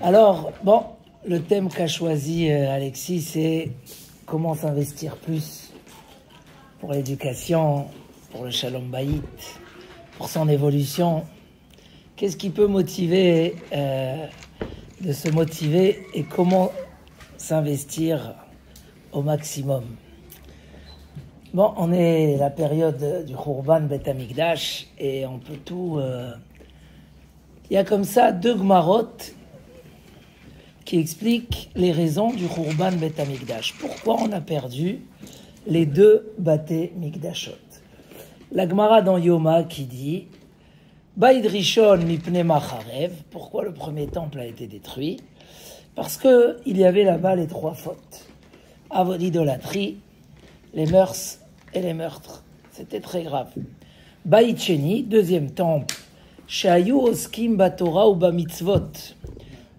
Alors, bon, le thème qu'a choisi Alexis, c'est comment s'investir plus pour l'éducation, pour le Shalom Bayit, pour son évolution. Qu'est-ce qui peut motiver, de se motiver et comment s'investir au maximum. Bon, on est la période du Khurban Bet Amikdash et on peut tout... Il y a comme ça deux Gmarot qui expliquent les raisons du Khurban Bet Amikdash. Pourquoi on a perdu les deux Baté Mikdashot. La Gemara dans Yoma qui dit Baïd Rishon mipne macharev. Pourquoi le premier temple a été détruit? Parce que il y avait là-bas les trois fautes. Avodidolâtrie, les mœurs et les meurtres. C'était très grave. Baïd Sheni, deuxième temple, Shayu oskim batora ou bamitzvot.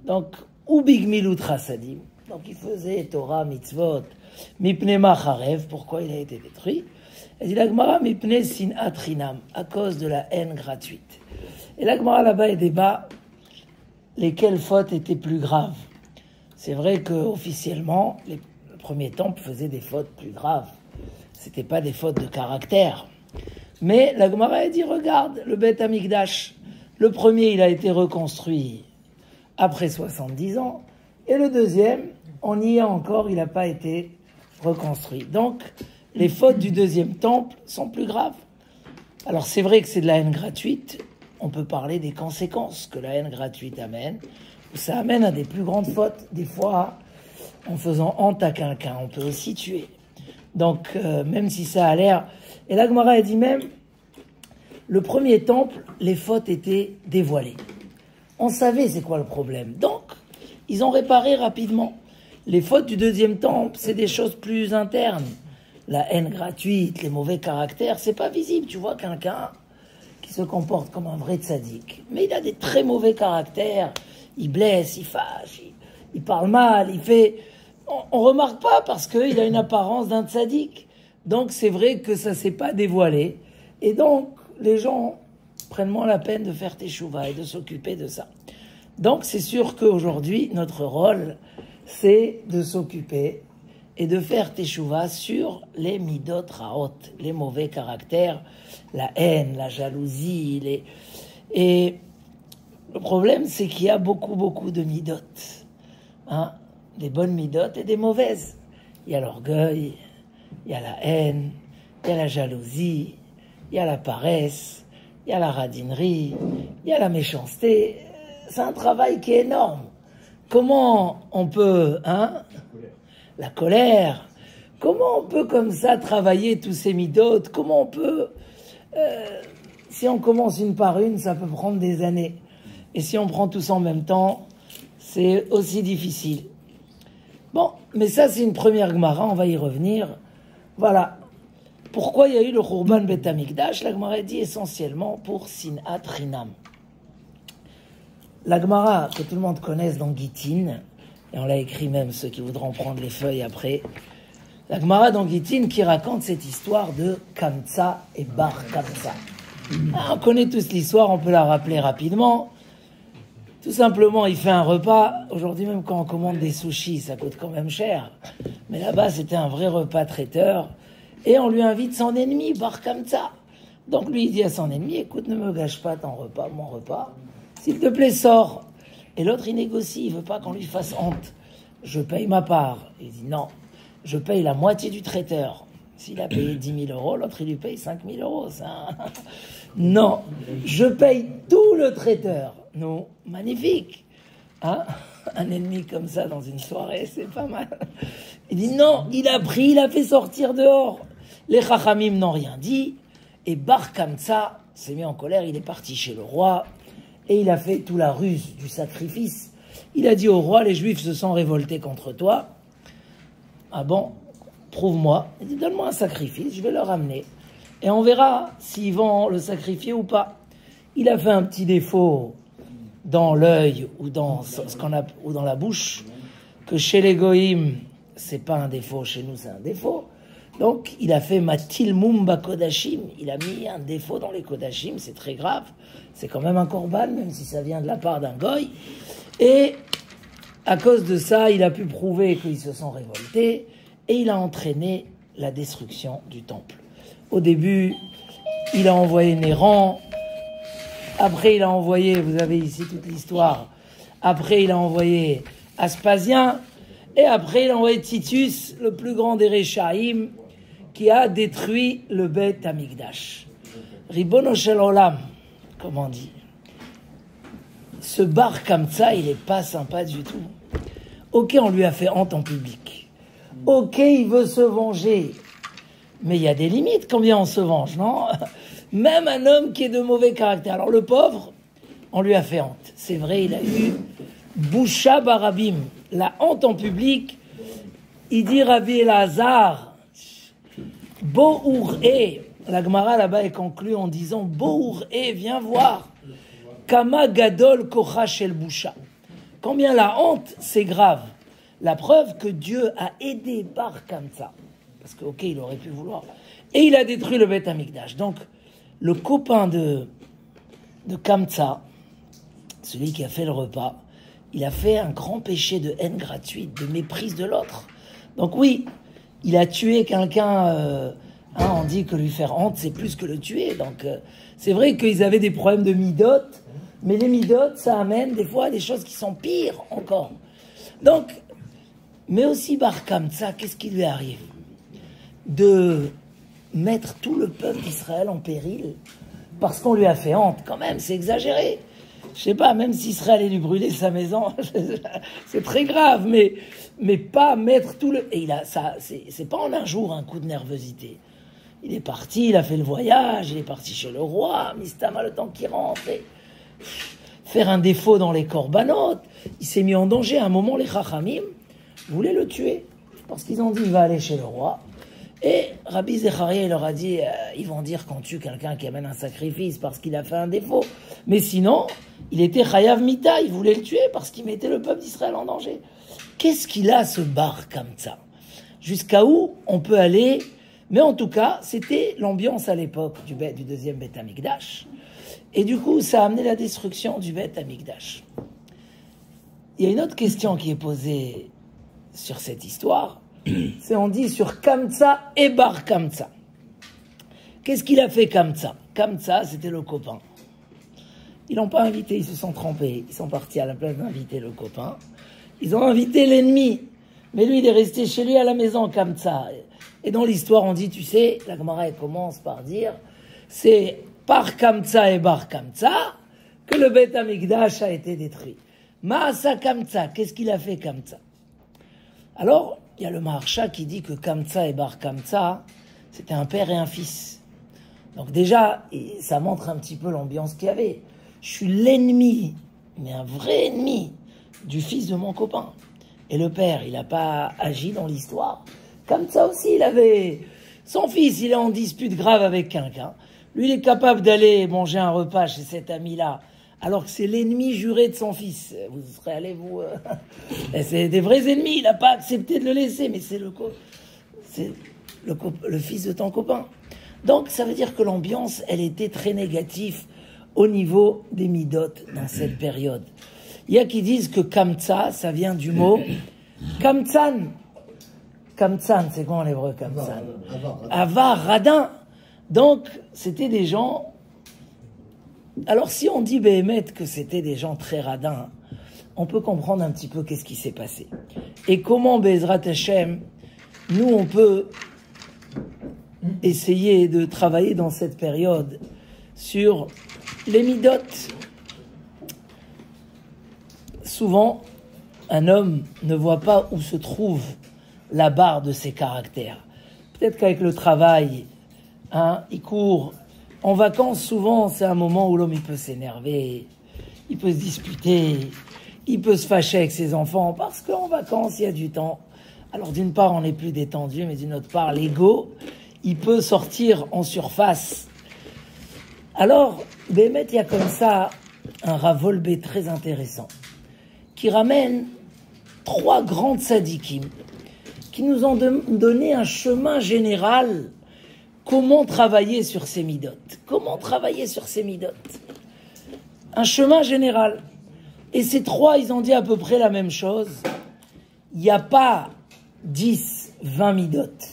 Donc, ou bigmilut chasadim. Donc, il faisait Torah, mitzvot, mipne macharev. Pourquoi il a été détruit? Elle dit la Gemara mipne sinat chinam, à cause de la haine gratuite. Et la Gemara là-bas elle débat lesquelles fautes étaient plus graves. C'est vrai que officiellement, le premier temple faisait des fautes plus graves. C'était pas des fautes de caractère. Mais la Gemara a dit regarde, le Beth Amikdash, le premier il a été reconstruit après 70 ans, et le deuxième, on y est encore, il n'a pas été reconstruit. Donc, les fautes du deuxième temple sont plus graves. Alors, c'est vrai que c'est de la haine gratuite. On peut parler des conséquences que la haine gratuite amène. Ça amène à des plus grandes fautes. Des fois, en faisant honte à quelqu'un, on peut aussi tuer. Donc, même si ça a l'air... Et la Gemara a dit même, le premier temple, les fautes étaient dévoilées. On savait c'est quoi le problème. Donc, ils ont réparé rapidement. Les fautes du deuxième temple, c'est des choses plus internes. La haine gratuite, les mauvais caractères, c'est pas visible. Tu vois quelqu'un qui se comporte comme un vrai tzaddik, mais il a des très mauvais caractères. Il blesse, il fâche, il parle mal, il fait... On remarque pas parce qu'il a une apparence d'un tzaddik. Donc, c'est vrai que ça s'est pas dévoilé. Et donc, les gens prennent moins la peine de faire teshuva et de s'occuper de ça. Donc, c'est sûr qu'aujourd'hui, notre rôle, c'est de s'occuper et de faire teshuva sur les midot raot, les mauvais caractères, la haine, la jalousie. Et le problème, c'est qu'il y a beaucoup de midot. Hein? Des bonnes midot et des mauvaises. Il y a l'orgueil, il y a la haine, il y a la jalousie, il y a la paresse, il y a la radinerie, il y a la méchanceté. C'est un travail qui est énorme. Comment on peut, la colère, comment on peut comme ça travailler tous ces midotes? Comment on peut, si on commence une par une, ça peut prendre des années. Et si on prend tous en même temps, c'est aussi difficile. Bon, mais ça c'est une première Gemara, on va y revenir. Voilà. Pourquoi il y a eu le Khurban Bet Amikdash? La Gemara dit essentiellement pour Sinat Chinam. La Gemara, que tout le monde connaisse dans Gittin, et on l'a écrit même, ceux qui voudront prendre les feuilles après, la Gemara dans Gittin qui raconte cette histoire de Kamtsa et Bar Kamtsa. On connaît tous l'histoire, on peut la rappeler rapidement. Tout simplement, il fait un repas. Aujourd'hui, même quand on commande des sushis, ça coûte quand même cher. Mais là-bas, c'était un vrai repas traiteur. Et on lui invite son ennemi, Bar Kamtsa. Donc lui, il dit à son ennemi, écoute, ne me gâche pas ton repas, mon repas. S'il te plaît, sors. Et l'autre, il négocie, il veut pas qu'on lui fasse honte. Je paye ma part. Il dit non, je paye la moitié du traiteur. S'il a payé 10 000 euros, l'autre, il lui paye 5 000 euros. Ça. Non, je paye tout le traiteur. Non, magnifique. Hein? Un ennemi comme ça dans une soirée, c'est pas mal. Il dit non, il a pris, il a fait sortir dehors. Les Chachamim n'ont rien dit. Et Bar Kamtsa s'est mis en colère, il est parti chez le roi. Et il a fait toute la ruse du sacrifice. Il a dit au roi, les Juifs se sont révoltés contre toi. Ah bon, prouve-moi. Il dit, donne-moi un sacrifice, je vais le ramener. Et on verra s'ils vont le sacrifier ou pas. Il a fait un petit défaut dans l'œil ou dans ou dans la bouche, que chez les Goïm, c'est pas un défaut, chez nous c'est un défaut. Donc, il a fait Matil Mumba Kodashim. Il a mis un défaut dans les Kodashim, c'est très grave. C'est quand même un korban, même si ça vient de la part d'un goy. Et à cause de ça, il a pu prouver qu'ils se sont révoltés et il a entraîné la destruction du temple. Au début, il a envoyé Néran. Après, il a envoyé, vous avez ici toute l'histoire. Après, il a envoyé Aspasien. Et après, il a envoyé Titus, le plus grand des Réchaïm, qui a détruit le Beth Amikdash. Ribono shel Olam, comme on dit. Ce bar comme ça, il est pas sympa du tout. Ok, on lui a fait honte en public. Ok, il veut se venger. Mais il y a des limites, combien on se venge, non? Même un homme qui est de mauvais caractère. Alors le pauvre, on lui a fait honte. C'est vrai, il a eu Boucha Barabim, la honte en public. Il dit Rabbi Elazar, Bohur-e, la Gemara là-bas est conclue en disant Bohur-e, viens voir, Kama Gadol Kocha Shel Boucha. Combien la honte, c'est grave. La preuve que Dieu a aidé Bar Kamsa. Parce que, ok, il aurait pu vouloir. Et il a détruit le Beth Amikdash. Donc, le copain de Kamsa, celui qui a fait le repas, il a fait un grand péché de haine gratuite, de méprise de l'autre. Donc oui, il a tué quelqu'un, on dit que lui faire honte, c'est plus que le tuer. Donc c'est vrai qu'ils avaient des problèmes de midot, mais les midot, ça amène des fois à des choses qui sont pires encore. Donc, mais aussi Bar Kamsa, qu'est-ce qui lui arrive? De mettre tout le peuple d'Israël en péril parce qu'on lui a fait honte, quand même, c'est exagéré. Je sais pas, même s'Israël allait lui brûler sa maison, c'est très grave, mais pas mettre tout le... Et il a ça, c'est pas en un jour un coup de nervosité. Il est parti, il a fait le voyage, il est parti chez le roi, Mistama le temps qu'il rentre, et faire un défaut dans les corbanotes, il s'est mis en danger. À un moment, les Chachamim voulaient le tuer, parce qu'ils ont dit, il va aller chez le roi. Et Rabbi Zecharia leur a dit, ils vont dire qu'on tue quelqu'un qui amène un sacrifice parce qu'il a fait un défaut. Mais sinon, il était Chayav Mita, il voulait le tuer parce qu'il mettait le peuple d'Israël en danger. Qu'est-ce qu'il a, ce bar comme ça? Jusqu'à où on peut aller? Mais en tout cas, c'était l'ambiance à l'époque du deuxième Beth Amikdash. Et du coup, ça a amené la destruction du Beth Amikdash. Il y a une autre question qui est posée sur cette histoire. C'est on dit sur Kamsa et Bar Kamsa. Qu'est-ce qu'il a fait Kamsa? Kamsa, c'était le copain. Ils l'ont pas invité, ils se sont trompés. Ils sont partis à la place d'inviter le copain. Ils ont invité l'ennemi. Mais lui, il est resté chez lui à la maison, Kamsa. Et dans l'histoire, on dit, tu sais, la Gemara commence par dire, c'est par Kamsa et Bar Kamsa que le Beth Amikdash a été détruit. Maasa Kamsa, qu'est-ce qu'il a fait Kamsa? Alors, il y a le Maharsha qui dit que Kamsa et Bar Kamsa, c'était un père et un fils. Donc déjà, ça montre un petit peu l'ambiance qu'il y avait. Je suis l'ennemi, mais un vrai ennemi, du fils de mon copain. Et le père, il n'a pas agi dans l'histoire. Kamsa aussi, il avait... Son fils, il est en dispute grave avec quelqu'un. Lui, il est capable d'aller manger un repas chez cet ami-là, alors que c'est l'ennemi juré de son fils. Vous serez allé, vous... C'est des vrais ennemis, il n'a pas accepté de le laisser, mais c'est le fils de ton copain. Donc, ça veut dire que l'ambiance, elle était très négative au niveau des midot dans cette période. Il y a qui disent que Kamsa, ça vient du mot Kamtsan. Kamtsan, c'est quoi en hébreu, Kamtsan? Avar, radin. Donc, c'était des gens... Alors, si on dit Béhémet que c'était des gens très radins, on peut comprendre un petit peu qu'est-ce qui s'est passé. Et comment, Bezrat Hashem, nous, on peut essayer de travailler dans cette période sur les midot. Souvent, un homme ne voit pas où se trouve la barre de ses caractères. Peut-être qu'avec le travail, il court. En vacances, souvent, c'est un moment où l'homme il peut s'énerver, il peut se disputer, il peut se fâcher avec ses enfants, parce qu'en vacances, il y a du temps. Alors, d'une part, on est plus détendu, mais d'une autre part, l'ego, il peut sortir en surface. Alors, Bémet, il y a comme ça un Ravolbé très intéressant, qui ramène 3 grandes sadikim, qui nous ont donné un chemin général. Comment travailler sur ces midot? Comment travailler sur ces midot? Un chemin général. Et ces trois, ils ont dit à peu près la même chose. Il n'y a pas 10, 20 midotes.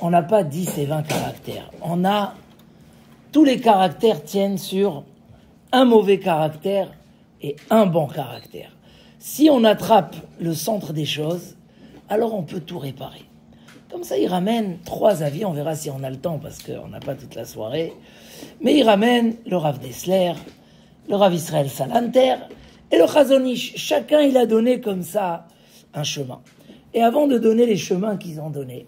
On n'a pas 10 et 20 caractères. On a... Tous les caractères tiennent sur un mauvais caractère et un bon caractère. Si on attrape le centre des choses, alors on peut tout réparer. Comme ça, il ramène 3 avis. On verra si on a le temps parce qu'on n'a pas toute la soirée. Mais il ramène le Rav Dessler, le Rav Israël Salanter et le Chazon Ish. Chacun, il a donné comme ça un chemin. Et avant de donner les chemins qu'ils ont donnés,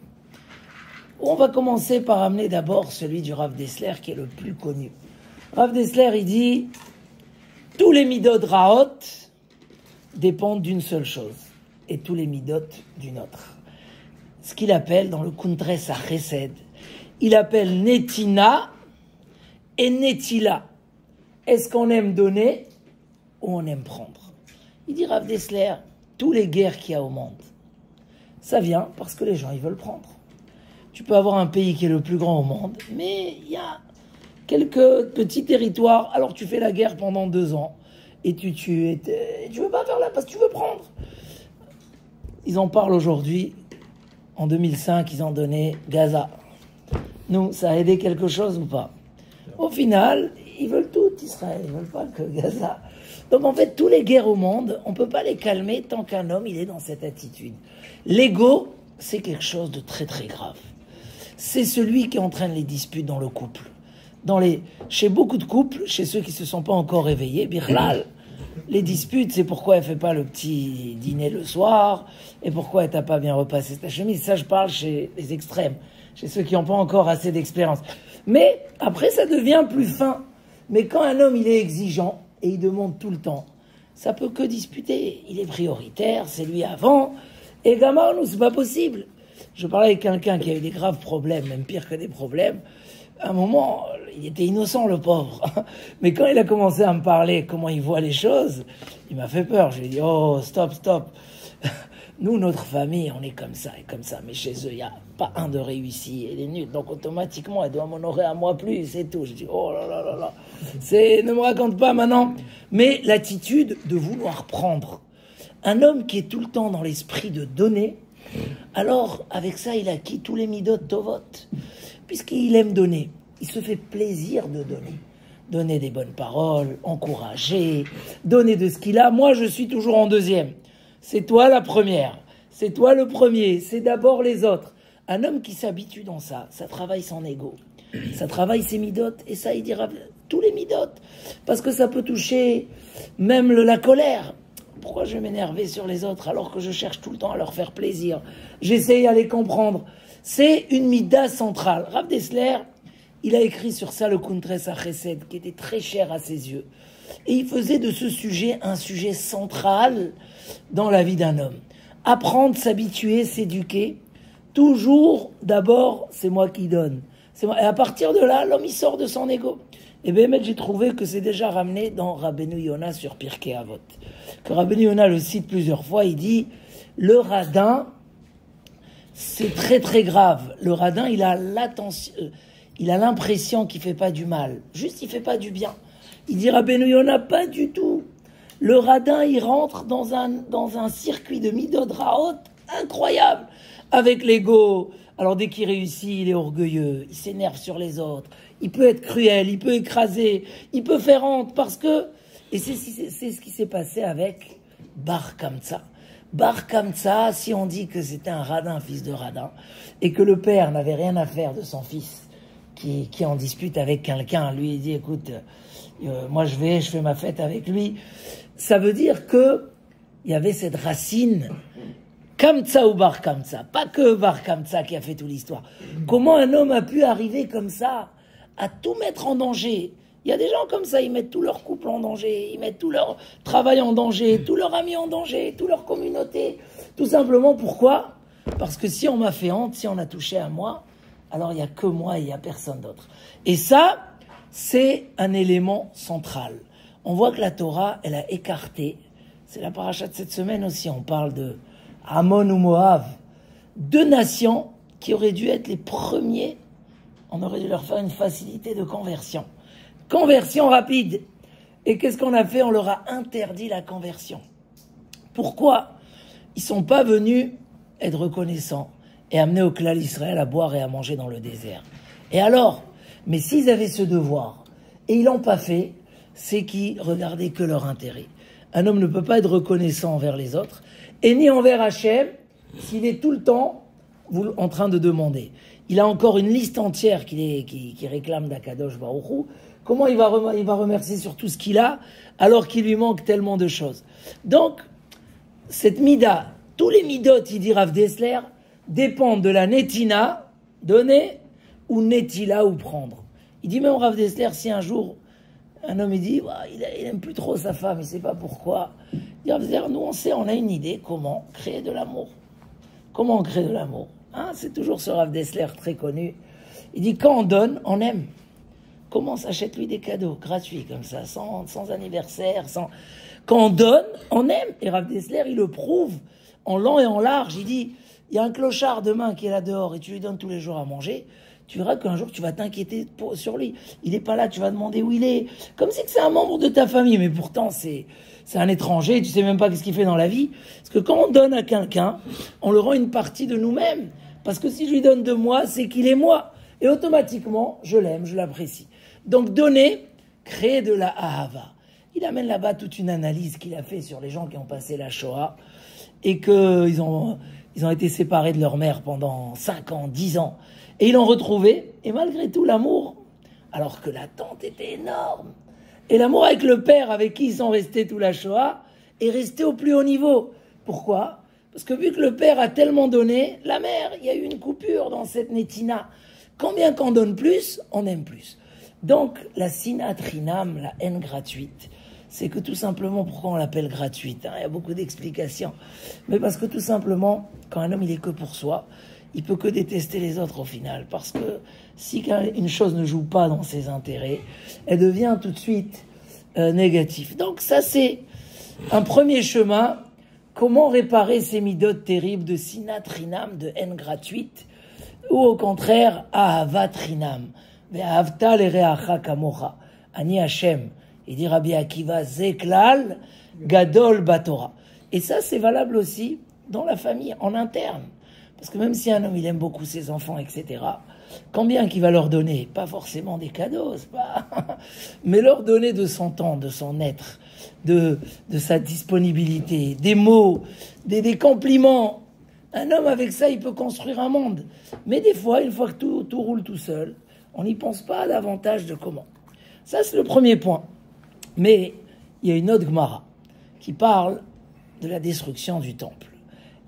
on va commencer par amener d'abord celui du Rav Dessler qui est le plus connu. Rav Dessler, il dit tous les midot raot dépendent d'une seule chose et tous les midot d'une autre. Ce qu'il appelle dans le Kuntres HaChesed, il appelle Netina et Netila. Est-ce qu'on aime donner ou on aime prendre? Il dit Rav Dessler, tous les guerres qu'il y a au monde, ça vient parce que les gens ils veulent prendre. Tu peux avoir un pays qui est le plus grand au monde, mais il y a quelques petits territoires, alors tu fais la guerre pendant 2 ans, et tu tues, et tu veux pas faire là parce que tu veux prendre. Ils en parlent aujourd'hui, en 2005, ils ont donné Gaza. Nous, ça a aidé quelque chose ou pas? Au final, ils veulent tout Israël, ils veulent pas que Gaza. Donc en fait, tous les guerres au monde, on peut pas les calmer tant qu'un homme, il est dans cette attitude. L'ego, c'est quelque chose de très très grave. C'est celui qui entraîne les disputes dans le couple. Chez beaucoup de couples, chez ceux qui ne se sont pas encore réveillés, birlal, les disputes, c'est pourquoi elle ne fait pas le petit dîner le soir, et pourquoi elle t'a pas bien repassé ta chemise. Ça, je parle chez les extrêmes, chez ceux qui n'ont pas encore assez d'expérience. Mais après, ça devient plus fin. Mais quand un homme, il est exigeant, et il demande tout le temps, ça peut que disputer. Il est prioritaire, c'est lui avant, et gamin, nous, c'est pas possible. Je parlais avec quelqu'un qui a eu des graves problèmes, même pire que des problèmes. À un moment, il était innocent, le pauvre. Mais quand il a commencé à me parler comment il voit les choses, il m'a fait peur. Je lui ai dit, oh, stop, stop. Nous, notre famille, on est comme ça et comme ça. Mais chez eux, il n'y a pas un de réussi. Elle est nulle. Donc, automatiquement, elle doit m'honorer à moi plus, c'est tout. Je dis, oh là là là là. Ne me raconte pas maintenant. Mais l'attitude de vouloir prendre. Un homme qui est tout le temps dans l'esprit de donner, alors, avec ça, il acquit tous les midot tovot. Puisqu'il aime donner, il se fait plaisir de donner. Donner des bonnes paroles, encourager, donner de ce qu'il a. Moi, je suis toujours en deuxième. C'est toi la première. C'est toi le premier. C'est d'abord les autres. Un homme qui s'habitue dans ça, ça travaille son ego. Ça travaille ses midot. Et ça, il dira tous les midot. Parce que ça peut toucher même la colère. Pourquoi je vais m'énerver sur les autres alors que je cherche tout le temps à leur faire plaisir? J'essaye à les comprendre. C'est une mida centrale. Rav Dessler, il a écrit sur ça le Kuntres HaChesed, qui était très cher à ses yeux. Et il faisait de ce sujet un sujet central dans la vie d'un homme. Apprendre, s'habituer, s'éduquer. Toujours, d'abord, c'est moi qui donne. Et à partir de là, l'homme, il sort de son ego. Et bien, j'ai trouvé que c'est déjà ramené dans Rabbeinu Yonah sur Pirkei Avot. Que Rabbeinu Yonah le cite plusieurs fois, il dit, le radin, c'est très très grave. Le radin, il a l'impression qu'il fait pas du mal. Juste, il fait pas du bien. Il dit Rabbeinu Yonah, pas du tout. Le radin, il rentre dans un circuit de midot raot incroyable. Avec l'ego. Alors, dès qu'il réussit, il est orgueilleux. Il s'énerve sur les autres. Il peut être cruel, il peut écraser, il peut faire honte parce que... Et c'est ce qui s'est passé avec Bar Kamtsa. Bar Kamtsa, si on dit que c'était un radin, fils de radin, et que le père n'avait rien à faire de son fils qui est en dispute avec quelqu'un, lui il dit écoute, moi je fais ma fête avec lui, ça veut dire que il y avait cette racine Kamtsa ou Bar Kamtsa, pas que Bar Kamtsa qui a fait toute l'histoire. Comment un homme a pu arriver comme ça à tout mettre en danger? Il y a des gens comme ça, ils mettent tout leur couple en danger, ils mettent tout leur travail en danger, tous leurs amis en danger, toute leur communauté. Tout simplement, pourquoi? Parce que si on m'a fait honte, si on a touché à moi, alors il n'y a que moi et il n'y a personne d'autre. Et ça, c'est un élément central. On voit que la Torah, elle a écarté, c'est la paracha de cette semaine aussi, on parle de Ammon ou Moab, 2 nations qui auraient dû être les premiers, on aurait dû leur faire une facilité de conversion. Conversion rapide. Et qu'est-ce qu'on a fait? On leur a interdit la conversion. Pourquoi? Ils ne sont pas venus être reconnaissants et amener au clan d'Israël à boire et à manger dans le désert. Et alors? Mais s'ils avaient ce devoir, et ils l'ont pas fait, c'est qu'ils regardaient que leur intérêt. Un homme ne peut pas être reconnaissant envers les autres, et ni envers Hachem, s'il est tout le temps en train de demander. Il a encore une liste entière qui réclame d'Akadosh Baruch Hu. Comment il va remercier sur tout ce qu'il a, alors qu'il lui manque tellement de choses? Donc, cette mida, tous les midot, il dit Rav Dessler, dépendent de la netina, donner, ou netila, ou prendre. Il dit même Rav Dessler, si un jour, un homme il dit, il aime plus trop sa femme, il ne sait pas pourquoi. Il dit Rav Dessler, nous on sait, on a une idée, comment créer de l'amour. Comment on crée de l'amour, hein? C'est toujours ce Rav Dessler très connu. Il dit, quand on donne, on aime. Comment on s'achète lui des cadeaux gratuits comme ça, sans anniversaire, sans... Quand on donne, on aime. Et Rav Dessler, il le prouve en long et en large. Il dit, il y a un clochard demain qui est là dehors et tu lui donnes tous les jours à manger. Tu verras qu'un jour, tu vas t'inquiéter sur lui. Il n'est pas là, tu vas demander où il est. Comme si c'est un membre de ta famille. Mais pourtant, c'est un étranger. Tu sais même pas ce qu'il fait dans la vie. Parce que quand on donne à quelqu'un, on le rend une partie de nous-mêmes. Parce que si je lui donne de moi, c'est qu'il est moi. Et automatiquement, je l'aime, je l'apprécie. Donc, donner, créer de la ahava. Il amène là-bas toute une analyse qu'il a fait sur les gens qui ont passé la Shoah et qu'ils ont été séparés de leur mère pendant 5 ans, 10 ans. Et ils l'ont retrouvé, et malgré tout, l'amour, alors que l'attente était énorme. Et l'amour avec le père, avec qui ils sont restés tout la Shoah, est resté au plus haut niveau. Pourquoi? Parce que vu que le père a tellement donné, la mère, il y a eu une coupure dans cette netina. Combien qu'on donne plus, on aime plus. Donc, la sinat rinam, la haine gratuite, c'est que tout simplement, pourquoi on l'appelle gratuite, hein? Il y a beaucoup d'explications. Mais parce que tout simplement, quand un homme il est que pour soi, il peut que détester les autres au final. Parce que si une chose ne joue pas dans ses intérêts, elle devient tout de suite négative. Donc ça, c'est un premier chemin. Comment réparer ces midotes terribles de sinat rinam, de haine gratuite, ou au contraire, ahavat rinam. Ve'ahavta l'ereacha kamocha. Ani Hashem. Il dit Rabbi Akiva, Zeklal, Gadol Batora. Et ça, c'est valable aussi dans la famille, en interne. Parce que même si un homme, il aime beaucoup ses enfants, etc., combien qu'il va leur donner? Pas forcément des cadeaux, mais leur donner de son temps, de son être, de sa disponibilité, des mots, des compliments. Un homme, avec ça, il peut construire un monde. Mais des fois, une fois que tout roule tout seul, on n'y pense pas davantage de comment. Ça, c'est le premier point. Mais il y a une autre Gemara qui parle de la destruction du temple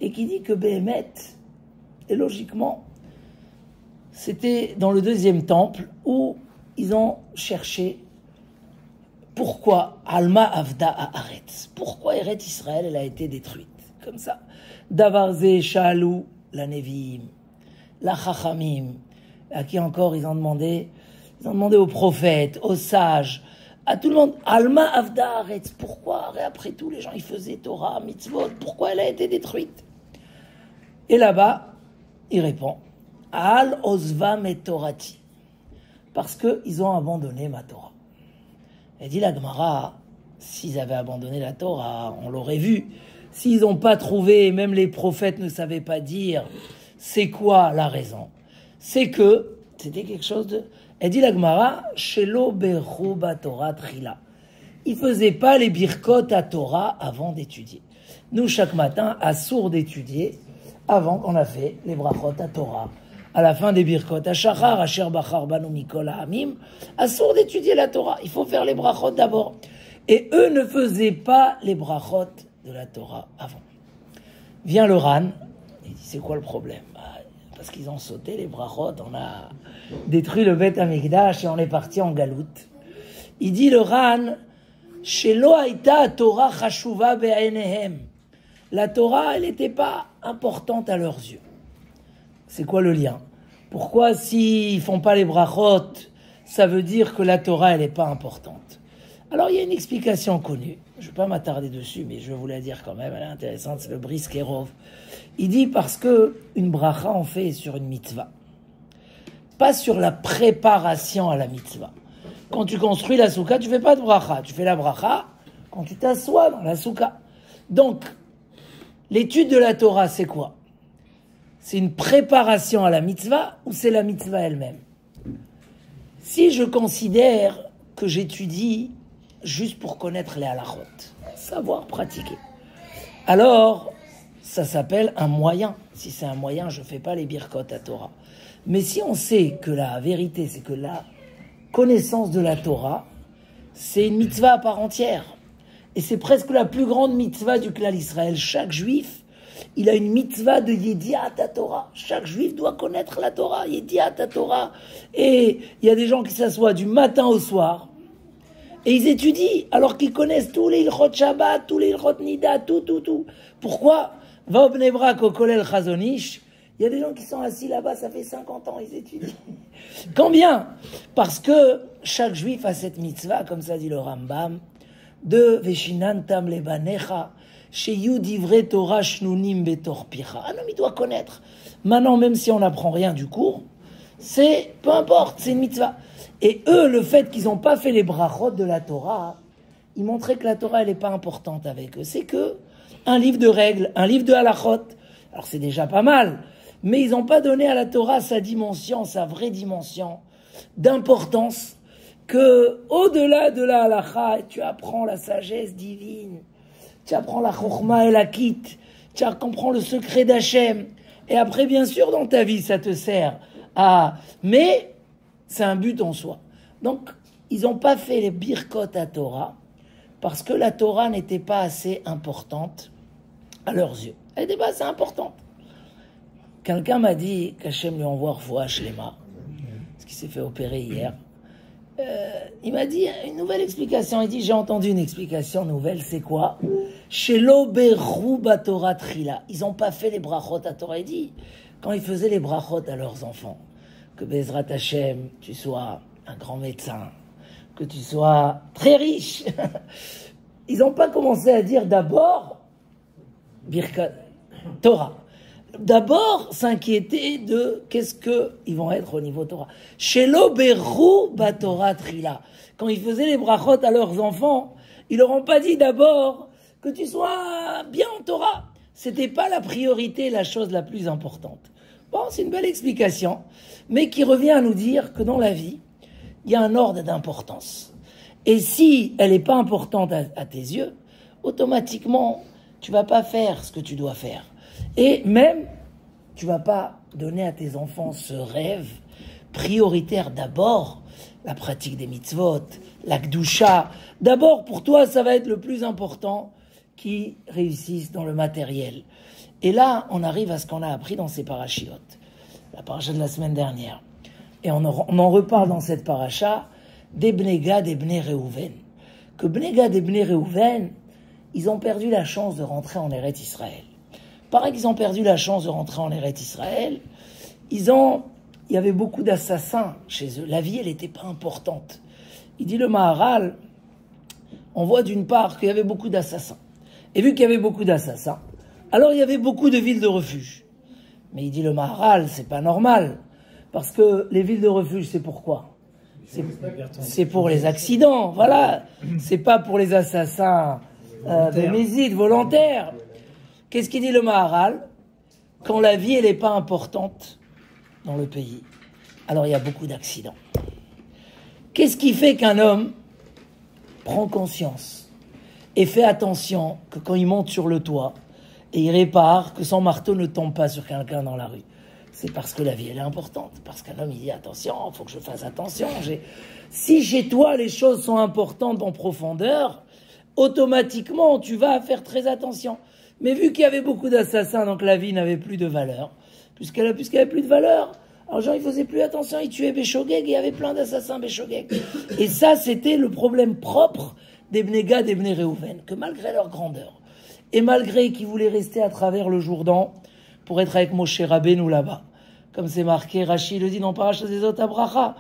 et qui dit que Béhémet, et logiquement, c'était dans le deuxième temple où ils ont cherché pourquoi Alma Avda à Aretz, pourquoi Eretz Israël elle a été détruite comme ça. Davarze Shalou, la Neviim, la Chachamim, à qui encore ils ont demandé aux prophètes, aux sages, à tout le monde, Alma Avda Aretz, pourquoi? Et après tout, les gens, ils faisaient Torah, Mitzvot, pourquoi elle a été détruite? Et là-bas, il répond, Al Ozvam et Torati, parce qu'ils ont abandonné ma Torah. Elle dit la Gemara, s'ils avaient abandonné la Torah, on l'aurait vu. S'ils n'ont pas trouvé, même les prophètes ne savaient pas dire, c'est quoi la raison? C'est que c'était quelque chose de... Elle dit la Gemara, Shelo Bechu Torah Trila. Ils ne faisaient pas les birkot à Torah avant d'étudier. Nous, chaque matin, assourd d'étudier avant qu'on a fait les brachot à Torah. À la fin des birkot, à Shachar, Asher Bachar Banu Mikol Ha'amim, assourd d'étudier la Torah. Il faut faire les brachot d'abord. Et eux ne faisaient pas les brachot de la Torah avant. Vient le Ran, il dit, c'est quoi le problème? Parce qu'ils ont sauté les brachot, on a détruit le Beth Amikdash et on est parti en galoute. Il dit le Ran, Shelo Haïta Torah Chashuva Be'ainehem. La Torah, elle n'était pas importante à leurs yeux. C'est quoi le lien? Pourquoi s'ils font pas les brachot, ça veut dire que la Torah, elle n'est pas importante? Alors il y a une explication connue. Je ne vais pas m'attarder dessus, mais je vais vous la dire quand même, elle est intéressante, c'est le Briskerov. Il dit parce que une bracha on fait sur une mitzvah, pas sur la préparation à la mitzvah. Quand tu construis la souka, tu fais pas de bracha. Tu fais la bracha quand tu t'assois dans la souka. Donc, l'étude de la Torah, c'est quoi? C'est une préparation à la mitzvah ou c'est la mitzvah elle-même? Si je considère que j'étudie juste pour connaître les halachot, savoir pratiquer, alors ça s'appelle un moyen. Si c'est un moyen, je ne fais pas les birkot à Torah. Mais si on sait que la vérité, c'est que la connaissance de la Torah, c'est une mitzvah à part entière. Et c'est presque la plus grande mitzvah du clan Israël. Chaque juif, il a une mitzvah de Yediat Torah. Chaque juif doit connaître la Torah, Yediat Torah. Et il y a des gens qui s'assoient du matin au soir et ils étudient alors qu'ils connaissent tous les Ilchot Shabbat, tous les Ilchot Nida, tout. Pourquoi? Va au Bnei Brak, au Kolel Chazonish. Il y a des gens qui sont assis là-bas, ça fait 50 ans, ils étudient. Combien? Parce que chaque juif a cette mitzvah, comme ça dit le Rambam, de Veshinantam Lebanecha. Chez Yudivre Torah Shnunim Betor Picha. Un homme, il doit connaître. Maintenant, même si on n'apprend rien du cours, c'est, peu importe, c'est une mitzvah. Et eux, le fait qu'ils n'ont pas fait les brachot de la Torah, ils montraient que la Torah, elle n'est pas importante avec eux. C'est que un livre de règles, un livre de halachot. Alors c'est déjà pas mal, mais ils n'ont pas donné à la Torah sa dimension, sa vraie dimension d'importance, que au-delà de la halacha, tu apprends la sagesse divine. Tu apprends la chokhma et la kit, tu comprends le secret d'Hachem. Et après, bien sûr, dans ta vie, ça te sert à... Mais c'est un but en soi. Donc, ils n'ont pas fait les birkot à Torah parce que la Torah n'était pas assez importante à leurs yeux. Elle n'était pas assez importante. Quelqu'un m'a dit qu'Hachem lui envoie refoua Shlema, ce qui s'est fait opérer hier. Il m'a dit une nouvelle explication. Il dit, j'ai entendu une explication nouvelle, c'est quoi? Shelo berou batora trila. Ils n'ont pas fait les brachot à Torah. Il dit, quand ils faisaient les brachot à leurs enfants, que Bezrat Hashem, tu sois un grand médecin, que tu sois très riche. Ils n'ont pas commencé à dire d'abord Birkat Torah. D'abord, s'inquiéter de qu'est-ce qu'ils vont être au niveau Torah. Shelo berou batora trila. Quand ils faisaient les brachot à leurs enfants, ils leur ont pas dit d'abord que tu sois bien en Torah. C'était pas la priorité, la chose la plus importante. Bon, c'est une belle explication, mais qui revient à nous dire que dans la vie, il y a un ordre d'importance. Et si elle n'est pas importante à tes yeux, automatiquement, tu vas pas faire ce que tu dois faire. Et même, tu vas pas donner à tes enfants ce rêve prioritaire d'abord, la pratique des mitzvot, la kdusha. D'abord, pour toi, ça va être le plus important qui réussissent dans le matériel. Et là, on arrive à ce qu'on a appris dans ces parachiotes, la paracha de la semaine dernière. Et on en reparle dans cette paracha des Bnei Gad et Bnei Reuven. Que Bnei Gad et Bnei Reuven, ils ont perdu la chance de rentrer en Eretz Israël. Pareil qu'ils ont perdu la chance de rentrer en Eretz Israël, il y avait beaucoup d'assassins chez eux. La vie, elle n'était pas importante. Il dit le Maharal, on voit d'une part qu'il y avait beaucoup d'assassins. Et vu qu'il y avait beaucoup d'assassins, alors il y avait beaucoup de villes de refuge. Mais il dit le Maharal, c'est pas normal. Parce que les villes de refuge, c'est pourquoi? C'est pour les accidents, voilà. C'est pas pour les assassins bémésites, volontaires. Qu'est-ce qu'il dit le Maharal? Quand la vie, elle n'est pas importante dans le pays, alors il y a beaucoup d'accidents. Qu'est-ce qui fait qu'un homme prend conscience et fait attention que quand il monte sur le toit et il répare, que son marteau ne tombe pas sur quelqu'un dans la rue? C'est parce que la vie, elle est importante. Parce qu'un homme, il dit, attention, il faut que je fasse attention. Si chez toi, les choses sont importantes en profondeur, automatiquement, tu vas faire très attention. Mais vu qu'il y avait beaucoup d'assassins, donc la vie n'avait plus de valeur, puisqu'elle avait plus de valeur, alors les gens, ils faisaient plus attention, ils tuaient Béchogeg, et il y avait plein d'assassins Béchogeg. Et ça, c'était le problème propre des Bnei Gad et Bnei Reuven, que malgré leur grandeur, et malgré qu'ils voulaient rester à travers le Jourdain, pour être avec Moshe Rabbeinu là-bas, comme c'est marqué, Rachid le dit dans Parashat Zezot Abracha,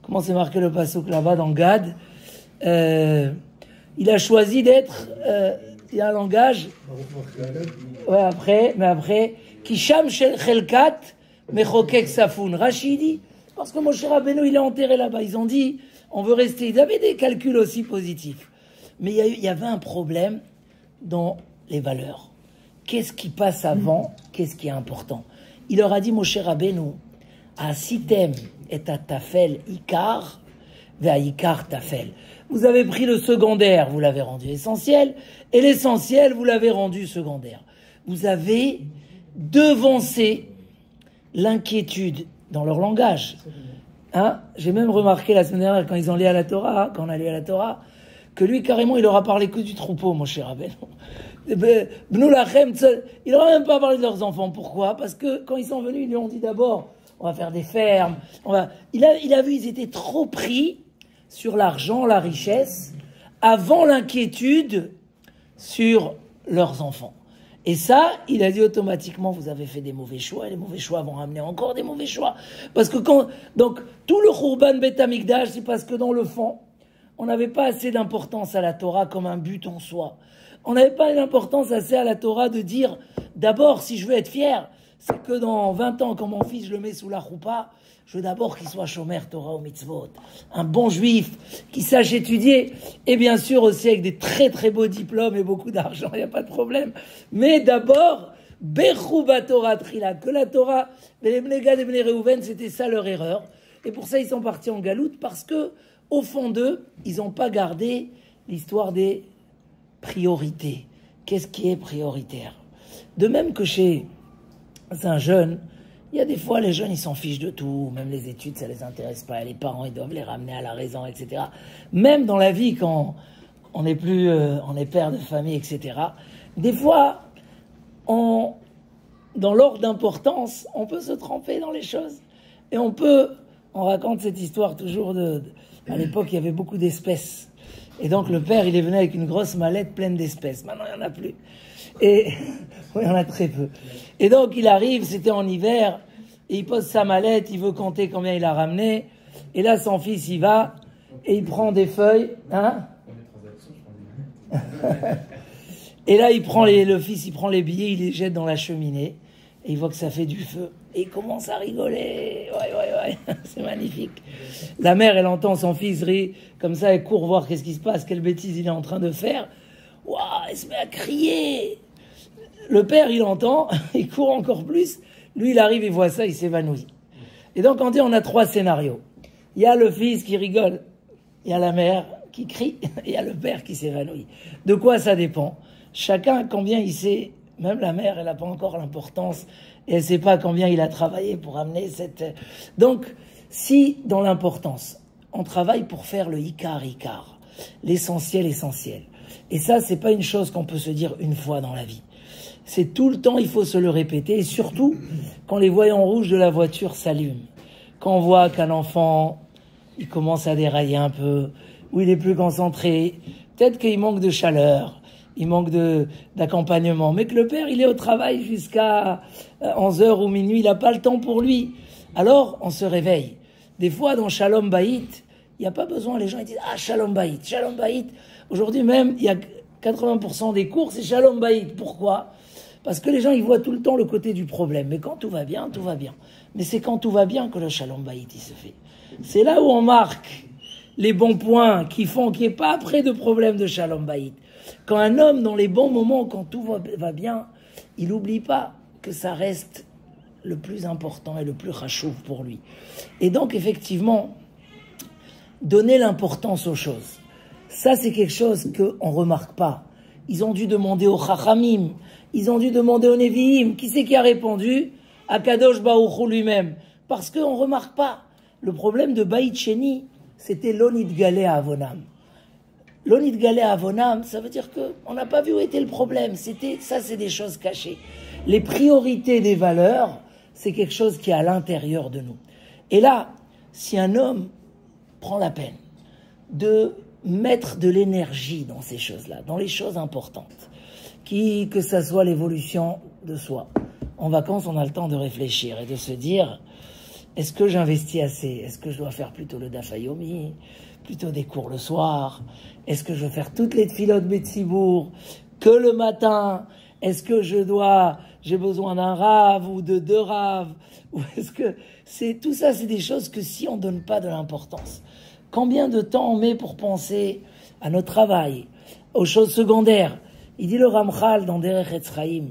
comment c'est marqué le pasuk là-bas dans Gad, il a choisi d'être... il y a un langage, ouais, mais après, Kisham Shel Chelkat Mechokek Safoun. Rachid dit, parce que Moshe Rabbeinu, il est enterré là-bas. Ils ont dit, on veut rester. Ils avaient des calculs aussi positifs. Mais il y avait un problème dans les valeurs. Qu'est-ce qui passe avant? Qu'est-ce qui est important? Il leur a dit, Moshe Rabbeinu, Asitem et à tafel ikar, ve ikar tafel. Vous avez pris le secondaire, vous l'avez rendu essentiel, et l'essentiel, vous l'avez rendu secondaire. Vous avez devancé l'inquiétude dans leur langage. Hein? J'ai même remarqué la semaine dernière, quand ils ont lu à la Torah, quand on a lu à la Torah, que lui, carrément, il leur a parlé que du troupeau, mon cher Rabbeinu. Il leur a même pas parlé de leurs enfants. Pourquoi? Parce que quand ils sont venus, ils lui ont dit d'abord, on va faire des fermes. Il a vu, ils étaient trop pris sur l'argent, la richesse, avant l'inquiétude sur leurs enfants. Et ça, il a dit automatiquement, vous avez fait des mauvais choix, et les mauvais choix vont ramener encore des mauvais choix. Parce que donc, tout le Khurban Bet Hamikdash, c'est parce que dans le fond, on n'avait pas assez d'importance à la Torah comme un but en soi. On n'avait pas d'importance assez à la Torah de dire, d'abord, si je veux être fier, c'est que dans 20 ans, quand mon fils, je le mets sous la choupa, je veux d'abord qu'il soit shomer Torah ou mitzvot. Un bon juif qui sache étudier. Et bien sûr aussi avec des très très beaux diplômes et beaucoup d'argent, il n'y a pas de problème. Mais d'abord, Bechouba Torah Trila, que la Torah, les Bnei Bnei Reuven, c'était ça leur erreur. Et pour ça, ils sont partis en galoute parce que, au fond d'eux, ils n'ont pas gardé l'histoire des priorités. Qu'est-ce qui est prioritaire? De même que chez un jeune, il y a des fois, les jeunes, ils s'en fichent de tout. Même les études, ça les intéresse pas. Les parents, ils doivent les ramener à la raison, etc. Même dans la vie, quand on n'est plus, on est père de famille, etc. Des fois, dans l'ordre d'importance, on peut se tromper dans les choses. Et on raconte cette histoire toujours à l'époque, il y avait beaucoup d'espèces. Et donc, le père, il est venu avec une grosse mallette pleine d'espèces. Maintenant, il n'y en a plus. Et, oui, il y en a très peu. Et donc, il arrive, c'était en hiver, et il pose sa mallette, il veut compter combien il a ramené. Et là, son fils, il va, et il prend des feuilles, hein. Et là, le fils, il prend les billets, il les jette dans la cheminée, et il voit que ça fait du feu. Et il commence à rigoler. Ouais, c'est magnifique. La mère, elle entend son fils rire, comme ça, elle court voir qu'est-ce qui se passe, quelle bêtise il est en train de faire. Waouh, elle se met à crier. Le père, il entend, il court encore plus. Lui, il arrive, il voit ça, il s'évanouit. Et donc, on a 3 scénarios. Il y a le fils qui rigole, il y a la mère qui crie, et il y a le père qui s'évanouit. De quoi ça dépend? Chacun, combien il sait, même la mère, elle n'a pas encore l'importance, et elle ne sait pas combien il a travaillé pour amener cette... Donc, si, dans l'importance, on travaille pour faire le ikar, l'essentiel, et ça, c'est pas une chose qu'on peut se dire une fois dans la vie. C'est tout le temps, il faut se le répéter, et surtout quand les voyants rouges de la voiture s'allument. Quand on voit qu'un enfant, il commence à dérailler un peu, ou il est plus concentré, peut-être qu'il manque de chaleur, il manque d'accompagnement, mais que le père, il est au travail jusqu'à 11h ou minuit, il n'a pas le temps pour lui. Alors, on se réveille. Des fois, dans Shalom Bayit, il n'y a pas besoin, les gens ils disent « Ah, Shalom Bayit, Shalom Bayit ». Aujourd'hui même, il y a 80% des cours, c'est Shalom Bayit. Pourquoi? Parce que les gens, ils voient tout le temps le côté du problème. Mais quand tout va bien, tout va bien. Mais c'est quand tout va bien que le Shalom Bayit, il se fait. C'est là où on marque les bons points qui font qu'il n'y ait pas après de problème de Shalom Bayit. Quand un homme, dans les bons moments, quand tout va bien, il n'oublie pas que ça reste le plus important et le plus rachouf pour lui. Et donc, effectivement, donner l'importance aux choses. Ça, c'est quelque chose qu'on ne remarque pas. Ils ont dû demander aux Chachamim, ils ont dû demander aux Nevi'im. Qui c'est qui a répondu? Akadosh Baruch Hu lui-même. Parce qu'on ne remarque pas. Le problème de Baït Sheni, c'était l'Onid Galé à Avonam. L'Onid Galé à Avonam, ça veut dire qu'on n'a pas vu où était le problème. Ça, c'est des choses cachées. Les priorités des valeurs, c'est quelque chose qui est à l'intérieur de nous. Et là, si un homme prend la peine de mettre de l'énergie dans ces choses-là, dans les choses importantes, que ça soit l'évolution de soi. En vacances, on a le temps de réfléchir et de se dire, est-ce que j'investis assez? Est-ce que je dois faire plutôt le Daf Yomi, plutôt des cours le soir? Est-ce que je veux faire toutes les tfilotes Betsibour que le matin? Est-ce que j'ai besoin d'un rave ou de 2 raves? Ou est-ce que tout ça, c'est des choses que si on donne pas de l'importance, Combien de temps on met pour penser à notre travail, aux choses secondaires? Il dit le Ramchal dans Derech Etz Chaim,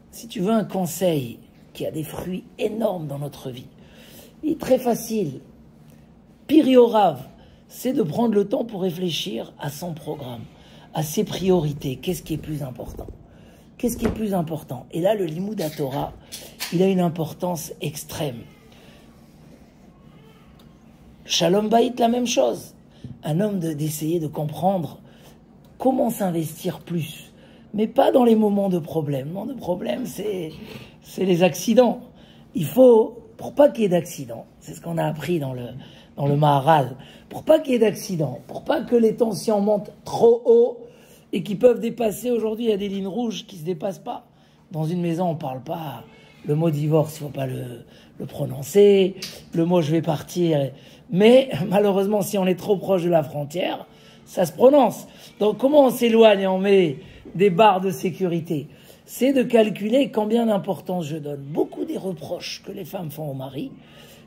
si tu veux un conseil qui a des fruits énormes dans notre vie, il est très facile, piriorav, c'est de prendre le temps pour réfléchir à son programme, à ses priorités. Qu'est-ce qui est plus important? Qu'est-ce qui est plus important? Et là, le Limoud HaTorah, il a une importance extrême. Shalom Bayit, la même chose. Un homme d'essayer de comprendre comment s'investir plus, mais pas dans les moments de problème. Le moment de problème, c'est les accidents. Il faut, pour pas qu'il y ait d'accidents, c'est ce qu'on a appris dans le Maharal, pour pas qu'il y ait d'accidents, pour pas que les tensions montent trop haut et qui peuvent dépasser, aujourd'hui il y a des lignes rouges qui se dépassent pas. Dans une maison, on parle pas, le mot divorce, il faut pas le prononcer, le mot je vais partir, mais malheureusement si on est trop proche de la frontière, ça se prononce. Donc comment on s'éloigne et on met des barres de sécurité? C'est de calculer combien d'importance je donne. Beaucoup des reproches que les femmes font au mari,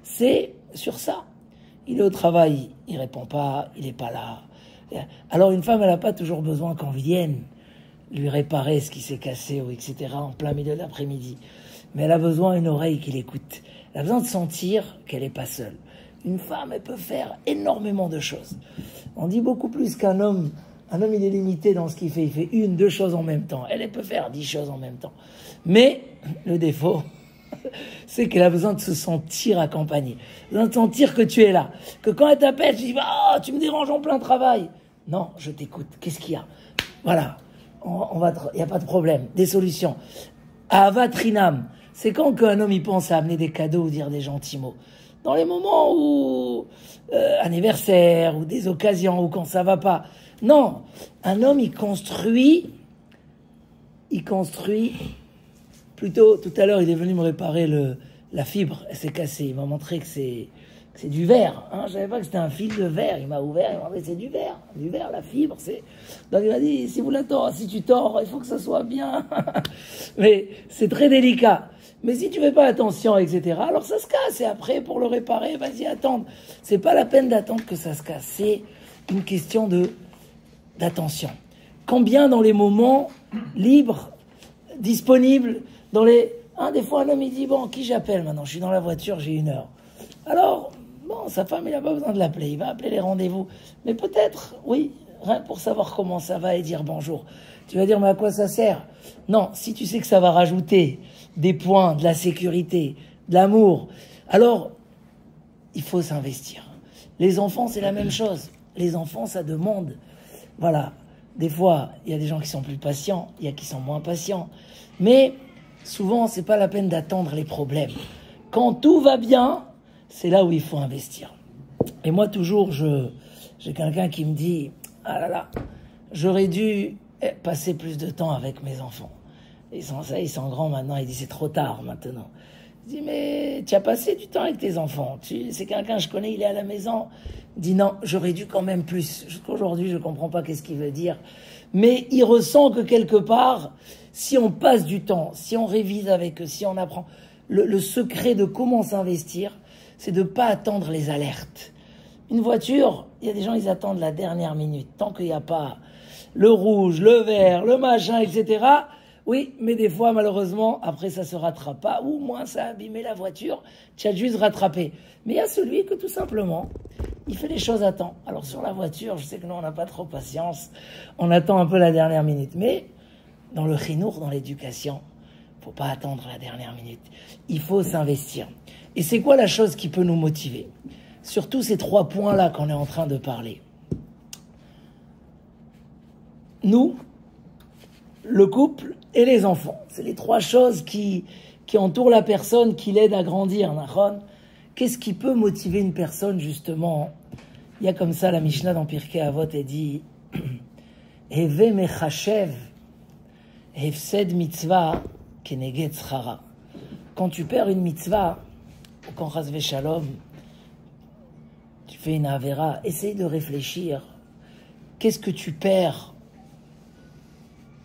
c'est sur ça. Il est au travail, il répond pas, il n'est pas là. Alors une femme, elle n'a pas toujours besoin qu'on vienne lui réparer ce qui s'est cassé ou etc. en plein milieu de l'après-midi. Mais elle a besoin d'une oreille qui l'écoute. Elle a besoin de sentir qu'elle n'est pas seule. Une femme, elle peut faire énormément de choses. On dit beaucoup plus qu'un homme. Un homme, il est limité dans ce qu'il fait. Il fait une, deux choses en même temps. Elle peut faire 10 choses en même temps. Mais le défaut, c'est qu'elle a besoin de se sentir accompagnée. Besoin de sentir que tu es là. Que quand elle t'appelle, tu dis « Oh, tu me déranges en plein travail !» Non, je t'écoute. Qu'est-ce qu'il y a? Voilà. Il n'y a pas de problème. Des solutions. Ahavat Trinam. C'est quand qu'un homme, il pense à amener des cadeaux ou dire des gentils mots. Dans les moments où... anniversaire, ou des occasions, ou quand ça va pas. Non. Un homme, il construit... Plutôt, tout à l'heure, il est venu me réparer la fibre. Elle s'est cassée. Il m'a montré que c'est du verre. Hein. Je savais pas que c'était un fil de verre. Il m'a ouvert. Il m'a dit, c'est du verre. Du verre, la fibre. Donc il m'a dit, si tu tords, il faut que ça soit bien. Mais c'est très délicat. Mais si tu fais pas attention, etc., alors ça se casse. Et après, pour le réparer, vas-y, attendre. C'est pas la peine d'attendre que ça se casse. C'est une question d'attention. Combien dans les moments libres, disponibles, des fois un homme il dit, bon, qui j'appelle maintenant? Je suis dans la voiture, j'ai 1 heure. Alors, bon, sa femme, il n'a pas besoin de l'appeler, il va appeler les rendez-vous. Mais peut-être, oui, rien pour savoir comment ça va et dire bonjour. Tu vas dire, mais à quoi ça sert? Non, si tu sais que ça va rajouter des points, de la sécurité, de l'amour, alors, il faut s'investir. Les enfants, c'est la même chose. Les enfants, ça demande, voilà. Des fois, il y a des gens qui sont plus patients, il y a qui sont moins patients. Mais souvent, c'est pas la peine d'attendre les problèmes. Quand tout va bien, c'est là où il faut investir. Et moi, toujours, j'ai quelqu'un qui me dit, ah là là, j'aurais dû passer plus de temps avec mes enfants. Ils sont grands maintenant, il dit, c'est trop tard maintenant. Je dis, mais tu as passé du temps avec tes enfants. C'est quelqu'un que je connais, il est à la maison. Il dit, non, j'aurais dû quand même plus. Jusqu'aujourd'hui, je ne comprends pas qu'est-ce qu'il veut dire. Mais il ressent que quelque part, si on passe du temps, si on révise avec eux, si on apprend, le secret de comment s'investir, c'est de ne pas attendre les alertes. Une voiture, il y a des gens, ils attendent la dernière minute. Tant qu'il n'y a pas le rouge, le vert, le machin, etc., oui, mais des fois, malheureusement, après, ça se rattrape pas, ou au moins, ça a abîmé la voiture, tu as juste rattrapé. Mais il y a celui que, tout simplement, il fait les choses à temps. Alors, sur la voiture, je sais que nous, on n'a pas trop patience, on attend un peu la dernière minute. Mais, dans le chinour, dans l'éducation, faut pas attendre la dernière minute. Il faut s'investir. Et c'est quoi la chose qui peut nous motiver? Surtout ces 3 points-là qu'on est en train de parler. Nous, le couple et les enfants. C'est les 3 choses qui entourent la personne, qui l'aident à grandir. Qu'est-ce qui peut motiver une personne, justement? Il y a comme ça la Mishnah dans Pirkei Avot, elle dit Heve mechashev hefsed mitzvah keneged tzchara. Quand tu perds une mitzvah, ou quand chas v'shalom, tu fais une avera, essaye de réfléchir. Qu'est-ce que tu perds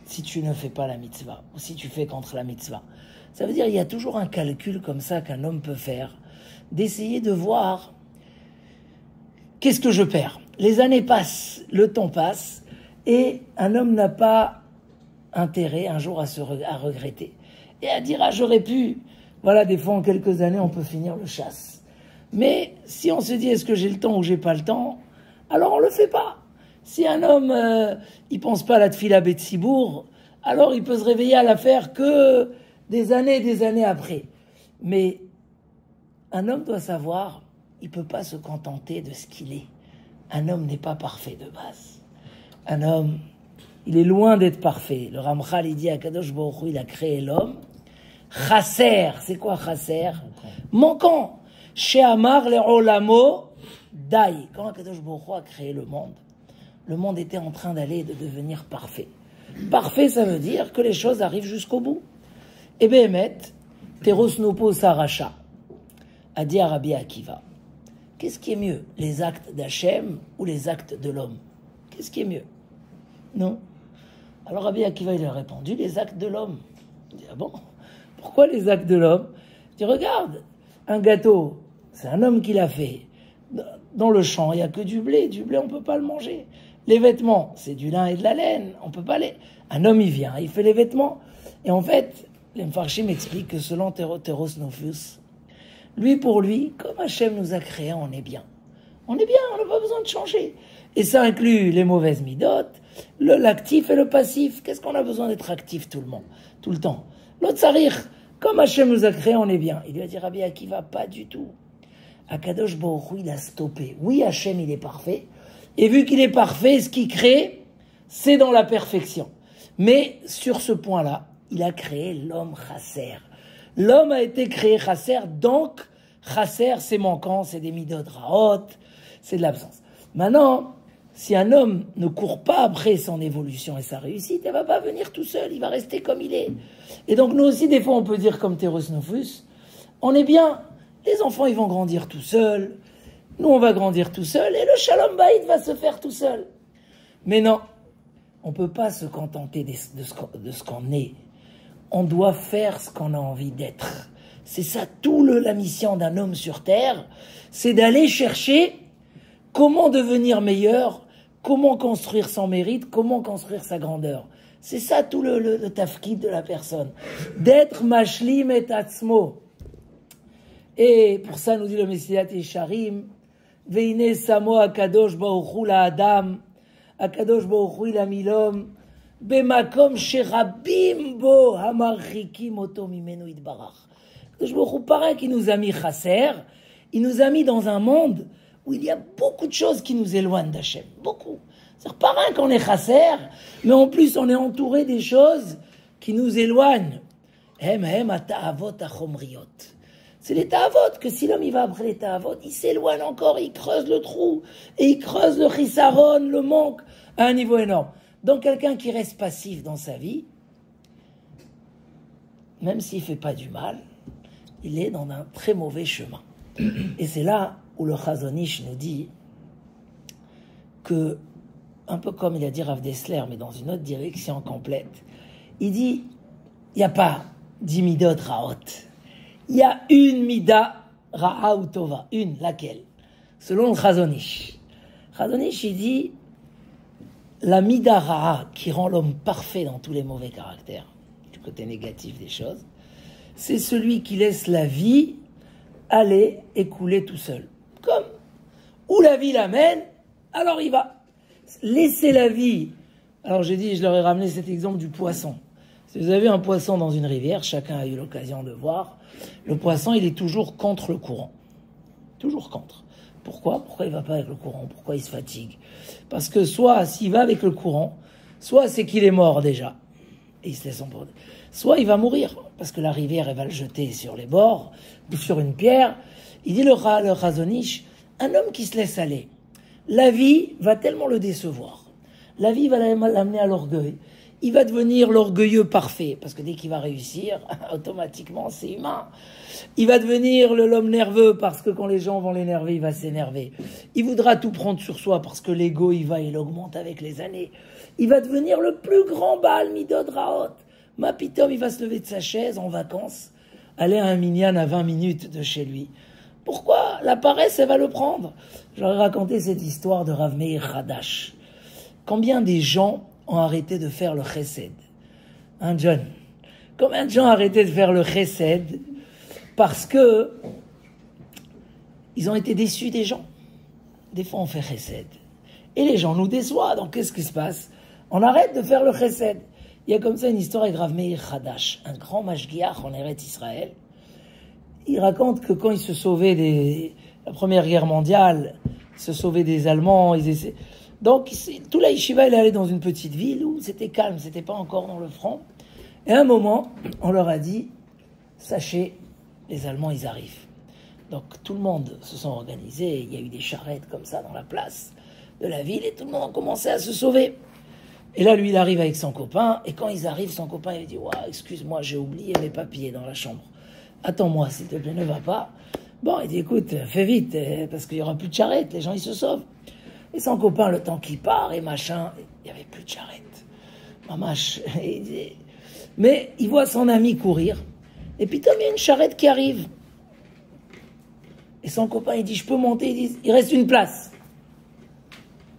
si tu ne fais pas la mitzvah, ou si tu fais contre la mitzvah? Ça veut dire qu'il y a toujours un calcul comme ça qu'un homme peut faire, d'essayer de voir qu'est-ce que je perds? Les années passent, le temps passe, et un homme n'a pas intérêt un jour à regretter. Et à dire, ah j'aurais pu, voilà, des fois en quelques années on peut finir le chasse. Mais si on se dit, est-ce que j'ai le temps ou j'ai pas le temps, alors on le fait pas. Si un homme, il pense pas à la tfila Betsibourg, alors il peut se réveiller à la faire que des années après. Mais un homme doit savoir, il peut pas se contenter de ce qu'il est. Un homme n'est pas parfait de base. Un homme, il est loin d'être parfait. Le Ramchal, il dit à Kadosh Baruch Hu, il a créé l'homme. Chasser, c'est quoi chasser? Manquant. Chez Amar, les Olamo, Dai. Quand Kadosh Baruch Hu a créé le monde était en train de devenir parfait. Parfait, ça veut dire que les choses arrivent jusqu'au bout. Et Behemet, Teros Nopo Saracha, a dit à Rabbi Akiva, qu'est-ce qui est mieux, les actes d'Hachem ou les actes de l'homme? Qu'est-ce qui est mieux? Non. Alors Rabbi Akiva, il a répondu, les actes de l'homme. Il dit, ah bon? Pourquoi les actes de l'homme? Il dit, regarde, un gâteau, c'est un homme qui l'a fait. Dans le champ, il n'y a que du blé on ne peut pas le manger. Les vêtements, c'est du lin et de la laine, on peut pas les... Un homme, il vient, il fait les vêtements. Et en fait, les Mfarshim expliquent que selon Teros Nofus, lui pour lui, comme Hachem nous a créés, on est bien. On est bien, on n'a pas besoin de changer. Et ça inclut les mauvaises midotes, l'actif et le passif. Qu'est-ce qu'on a besoin d'être actif tout le temps? L'autre sarir, comme Hachem nous a créés, on est bien. Il lui a dit, Rabbi Akiva, pas du tout. Akadosh Baruch Hu, il a stoppé. Oui, Hachem, il est parfait. Et vu qu'il est parfait, ce qu'il crée, c'est dans la perfection. Mais sur ce point-là, il a créé l'homme chasser. L'homme a été créé chasser, donc chasser, c'est manquant, c'est des midot raot, c'est de l'absence. Maintenant, si un homme ne court pas après son évolution et sa réussite, il ne va pas venir tout seul, il va rester comme il est. Et donc nous aussi, des fois, on peut dire comme Teros Nofus, on est bien, les enfants, ils vont grandir tout seuls, nous, on va grandir tout seul, et le Shalom Bayit va se faire tout seul. Mais non, on ne peut pas se contenter de ce qu'on est. On doit faire ce qu'on a envie d'être. C'est ça, la mission d'un homme sur Terre, c'est d'aller chercher comment devenir meilleur, comment construire son mérite, comment construire sa grandeur. C'est ça tout le tafkid de la personne. D'être mashlim et atzmo. Et pour ça, nous dit le Messilat Yesharim, Veine samo akadosh baruch hu la adam, akadosh baruch hu il a mis l'homme, bemakom sherabim bo hamarchikim oto mimenu itbarach. Akadosh baruch hu, pareil qu'il nous a mis chasser, il nous a mis dans un monde où il y a beaucoup de choses qui nous éloignent d'Hachem. Beaucoup. C'est pas rien qu'on est chasser, mais en plus on est entouré des choses qui nous éloignent. Hem ata'avot achomriot. C'est les ta'avot, que si l'homme il va après les ta'avot, il s'éloigne encore, il creuse le trou, et il creuse le chisaron, le manque, à un niveau énorme. Donc quelqu'un qui reste passif dans sa vie, même s'il ne fait pas du mal, il est dans un très mauvais chemin. Et c'est là où le Chazon Ish nous dit que, un peu comme il a dit Rav Dessler, mais dans une autre direction complète, il dit, il n'y a pas 10 midot raot. Il y a une mida ra'a ou tova. Une, laquelle? Selon le Chazon Ish. Chazon Ish, il dit, la mida ra'a qui rend l'homme parfait dans tous les mauvais caractères, du côté négatif des choses, c'est celui qui laisse la vie aller écouler tout seul. Comme où la vie l'amène, alors il va. Laisser la vie. Alors je leur ai ramené cet exemple du poisson. Si vous avez un poisson dans une rivière, chacun a eu l'occasion de voir, le poisson il est toujours contre le courant. Toujours contre. Pourquoi il ne va pas avec le courant? Pourquoi il se fatigue? Parce que soit s'il va avec le courant, soit c'est qu'il est mort déjà, et il se laisse emporter. Soit il va mourir, parce que la rivière elle va le jeter sur les bords, ou sur une pierre. Il dit le Chazon Ish, un homme qui se laisse aller, la vie va tellement le décevoir. La vie va l'amener à l'orgueil. Il va devenir l'orgueilleux parfait, parce que dès qu'il va réussir, automatiquement, c'est humain. Il va devenir l'homme nerveux, parce que quand les gens vont l'énerver, il va s'énerver. Il voudra tout prendre sur soi, parce que l'ego, il augmente avec les années. Il va devenir le plus grand Baal Midod Raot. Mapitom, il va se lever de sa chaise en vacances, aller à un minyan à 20 minutes de chez lui. Pourquoi la paresse, elle va le prendre? J'aurais raconté cette histoire de Rav Meir Hadash. Combien des gens ont arrêté de faire le chesed? Hein, John? Combien de gens ont arrêté de faire le chesed parce que ils ont été déçus des gens? Des fois, on fait chesed. Et les gens nous déçoivent. Donc, qu'est-ce qui se passe? On arrête de faire le chesed. Il y a comme ça une histoire avec Rav Meir Hadash, un grand mashgiach en Eretz Israël. Il raconte que quand il se sauvait de la Première Guerre mondiale, il se sauvait des Allemands, donc tout la yeshiva, il est allé dans une petite ville où c'était calme, c'était pas encore dans le front. Et à un moment, on leur a dit, sachez, les Allemands, ils arrivent. Donc tout le monde se sont organisés, il y a eu des charrettes comme ça dans la place de la ville, et tout le monde a commencé à se sauver. Et là, lui, il arrive avec son copain, et quand ils arrivent, son copain, il dit, ouais, excuse-moi, j'ai oublié mes papiers dans la chambre. Attends-moi, s'il te plaît, ne va pas. Bon, il dit, écoute, fais vite, parce qu'il n'y aura plus de charrette, les gens, ils se sauvent. Et son copain, le temps qu'il part, et machin, il n'y avait plus de charrette. Mamache. Mais il voit son ami courir, et puis il y a une charrette qui arrive. Et son copain, il dit, je peux monter? Il dit, il reste une place.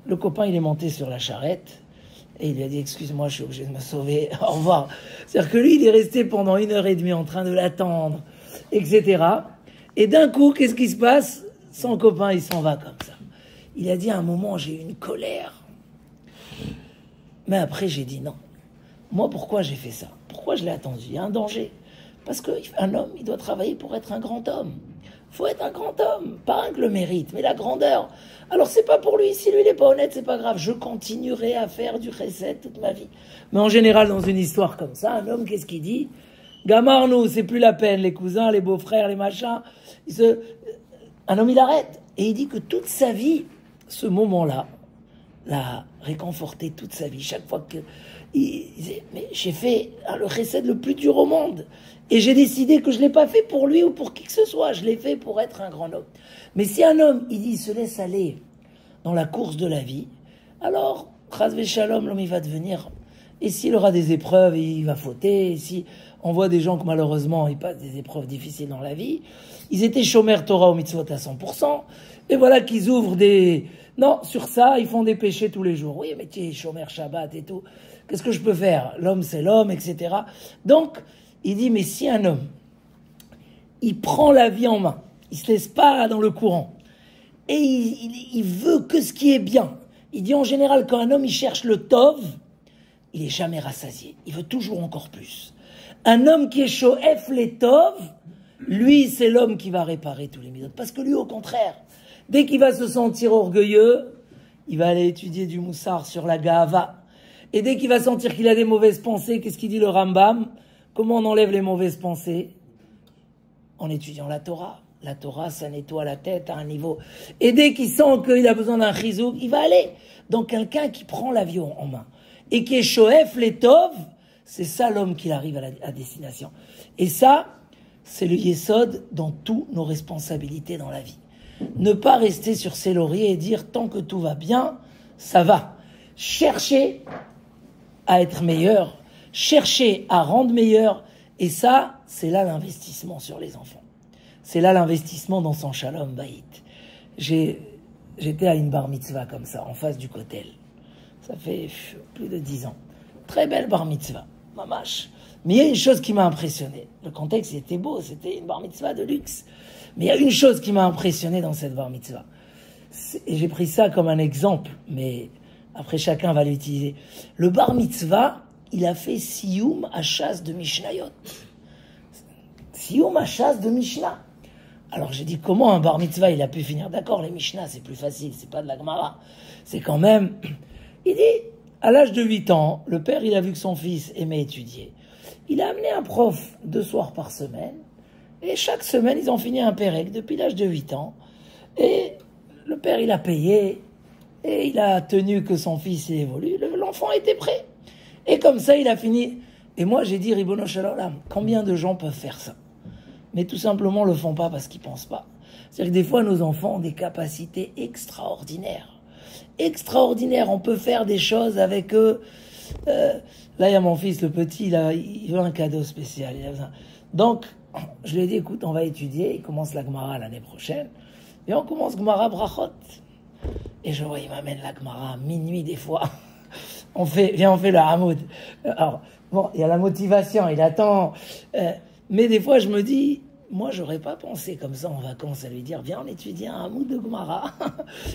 Le copain, il est monté sur la charrette, et il lui a dit, excuse-moi, je suis obligé de me sauver, au revoir. C'est-à-dire que lui, il est resté pendant 1h30 en train de l'attendre, etc. Et d'un coup, qu'est-ce qui se passe? Son copain, il s'en va comme ça. Il a dit, à un moment, j'ai eu une colère. Mais après, j'ai dit non. Moi, pourquoi j'ai fait ça? Pourquoi je l'ai attendu? Il y a un danger. Parce qu'un homme, il doit travailler pour être un grand homme. Il faut être un grand homme, pas un que le mérite, mais la grandeur. Alors, c'est pas pour lui. Si lui, il n'est pas honnête, c'est pas grave. Je continuerai à faire du chesed toute ma vie. Mais en général, dans une histoire comme ça, un homme, qu'est-ce qu'il dit? Gamarnou, c'est plus la peine. Les cousins, les beaux-frères, les machins. Un homme, il arrête. Et il dit que toute sa vie, ce moment-là, l'a réconforté toute sa vie. Chaque fois que il disait, mais j'ai fait le chesed le plus dur au monde. Et j'ai décidé que je ne l'ai pas fait pour lui ou pour qui que ce soit. Je l'ai fait pour être un grand homme. Mais si un homme, il dit, il se laisse aller dans la course de la vie, alors, chas v'shalom, l'homme, il va devenir... Et s'il aura des épreuves, il va fauter. Et si on voit des gens que malheureusement, ils passent des épreuves difficiles dans la vie, ils étaient chômeurs Torah au mitzvot à 100%, et voilà qu'ils ouvrent des... Non, sur ça, ils font des péchés tous les jours. Oui, mais tu es chômeur Shabbat et tout. Qu'est-ce que je peux faire? L'homme, c'est l'homme, etc. Donc, il dit, mais si un homme, il prend la vie en main, il se laisse pas dans le courant, et il veut que ce qui est bien. Il dit en général, quand un homme, il cherche le tov, il est jamais rassasié. Il veut toujours encore plus. Un homme qui est shoef les tov, lui, c'est l'homme qui va réparer tous les midot. Parce que lui, au contraire, dès qu'il va se sentir orgueilleux, il va aller étudier du moussard sur la Gahava. Et dès qu'il va sentir qu'il a des mauvaises pensées, qu'est-ce qu'il dit le Rambam? Comment on enlève les mauvaises pensées? En étudiant la Torah. La Torah, ça nettoie la tête à un niveau. Et dès qu'il sent qu'il a besoin d'un chizouk, il va aller. Donc quelqu'un qui prend l'avion en main et qui est shoef les tov, c'est ça l'homme qui arrive à destination. Et ça, c'est le yesod dans toutes nos responsabilités dans la vie. Ne pas rester sur ses lauriers et dire tant que tout va bien, ça va. Chercher à être meilleur, chercher à rendre meilleur, et ça, c'est là l'investissement sur les enfants. C'est là l'investissement dans son shalom bayit. J'étais à une bar mitzvah comme ça, en face du kotel. Ça fait plus de 10 ans. Très belle bar mitzvah, mamash. Mais il y a une chose qui m'a impressionné. Le contexte était beau, c'était une bar mitzvah de luxe. Mais il y a une chose qui m'a impressionné dans cette bar mitzvah. Et j'ai pris ça comme un exemple, mais après chacun va l'utiliser. Le bar mitzvah, il a fait Siyum Hachas de Mishnayot. Siyum Hachas de Mishnah. Alors j'ai dit, comment un bar mitzvah, il a pu finir? D'accord, les Mishnah, c'est plus facile, c'est pas de la Gemara. C'est quand même... Il dit, à l'âge de 8 ans, le père, il a vu que son fils aimait étudier. Il a amené un prof 2 soirs par semaine. Et chaque semaine, ils ont fini un pérec depuis l'âge de 8 ans. Et le père, il a payé. Et il a tenu que son fils il évolue. L'enfant était prêt. Et comme ça, il a fini. Et moi, j'ai dit, Ribono Shel Olam, combien de gens peuvent faire ça? Mais tout simplement, le font pas parce qu'ils pensent pas. C'est-à-dire que des fois, nos enfants ont des capacités extraordinaires. Extraordinaires. On peut faire des choses avec eux. Là, il y a mon fils, le petit, il veut un cadeau spécial. Il a besoin. Donc, je lui ai dit, écoute, on va étudier, il commence la Gemara l'année prochaine, et on commence Gemara Brachot. Et je vois, il m'amène la Gemara à minuit des fois. Viens, on fait le Hamoud. Alors, bon, il y a la motivation, il attend. Mais des fois, je me dis, moi, j'aurais pas pensé comme ça en vacances à lui dire, viens, on étudie un Hamoud de Gemara.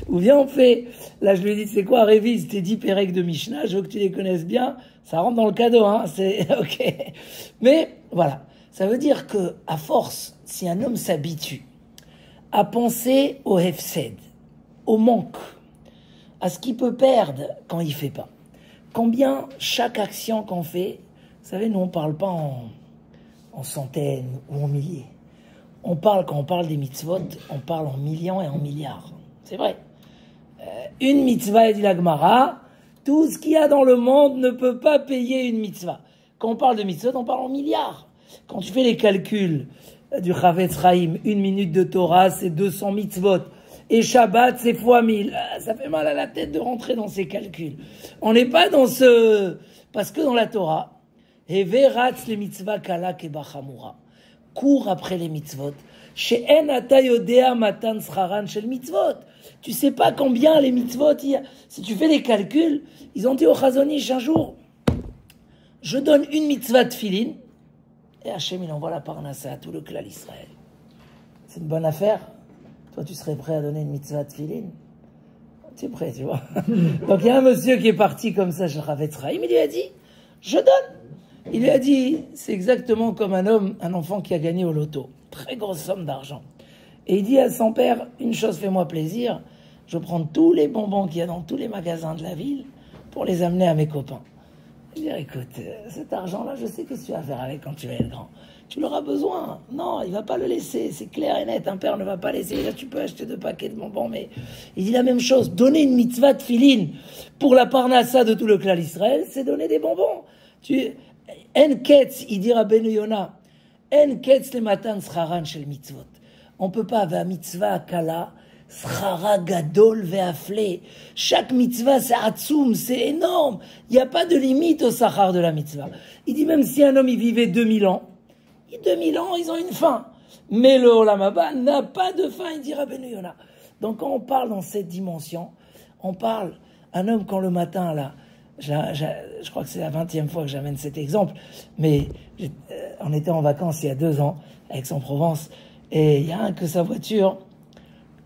Ou viens, on fait. Là, je lui ai dit, c'est quoi, révise tes 10 Pérec de Mishnah, je veux que tu les connaisses bien. Ça rentre dans le cadeau, hein. C'est ok. Mais voilà. Ça veut dire que, à force, si un homme s'habitue à penser au hefsed, au manque, à ce qu'il peut perdre quand il fait pas. Combien chaque action qu'on fait, vous savez, nous on parle pas en centaines ou en milliers. On parle, quand on parle des mitzvot, on parle en millions et en milliards. C'est vrai. Une mitzvah, dit la Gemara, tout ce qu'il y a dans le monde ne peut pas payer une mitzvah. Quand on parle de mitzvot, on parle en milliards. Quand tu fais les calculs du Chavetz Chaim, 1 minute de Torah, c'est 200 mitzvot. Et Shabbat, c'est fois 1000. Ça fait mal à la tête de rentrer dans ces calculs. On n'est pas dans ce... Parce que dans la Torah, Heveratz le mitzvah kala kebachamura. Cours après les mitzvot. She'en ata yodea matan scharan shel mitzvot. Tu sais pas combien les mitzvot il y a. Si tu fais des calculs, ils ont dit au Chazon Ish un jour, je donne une mitzvah de filin, et Hachem il envoie la parnassa à tout le clan Israël. C'est une bonne affaire. Toi, tu serais prêt à donner une mitzvah de filin? Tu es prêt, tu vois. Donc, il y a un monsieur qui est parti comme ça chez Chavetz Chaim. Il lui a dit, je donne. Il lui a dit, c'est exactement comme un enfant qui a gagné au loto. Très grosse somme d'argent. Et il dit à son père, une chose fais-moi plaisir, je prends tous les bonbons qu'il y a dans tous les magasins de la ville pour les amener à mes copains. Il dit, écoute, cet argent-là, je sais que tu vas faire avec quand tu vas être grand. Tu l'auras besoin. Non, il va pas le laisser. C'est clair et net. Un père ne va pas laisser. Là, tu peux acheter 2 paquets de bonbons. Mais il dit la même chose. Donner une mitzvah de filin pour la parnassa de tout le clan Israël, c'est donner des bonbons. En ketz, il dira Ben Yona. En ketz le matan scharan shel mitzvot. On peut pas avoir mitzvah kala, schara gadol ve'afle. Chaque mitzvah, c'est atzoum, c'est énorme. Il n'y a pas de limite au sachar de la mitzvah. Il dit même si un homme, il vivait 2000 ans, 2000 ans, ils ont une fin. Mais le Olam Haba n'a pas de fin, il dira Ben Yona. Donc quand on parle dans cette dimension, on parle, un homme quand le matin, là, je crois que c'est la 20e fois que j'amène cet exemple, mais on était en vacances il y a 2 ans, à Aix-en-Provence, et il y a un que sa voiture,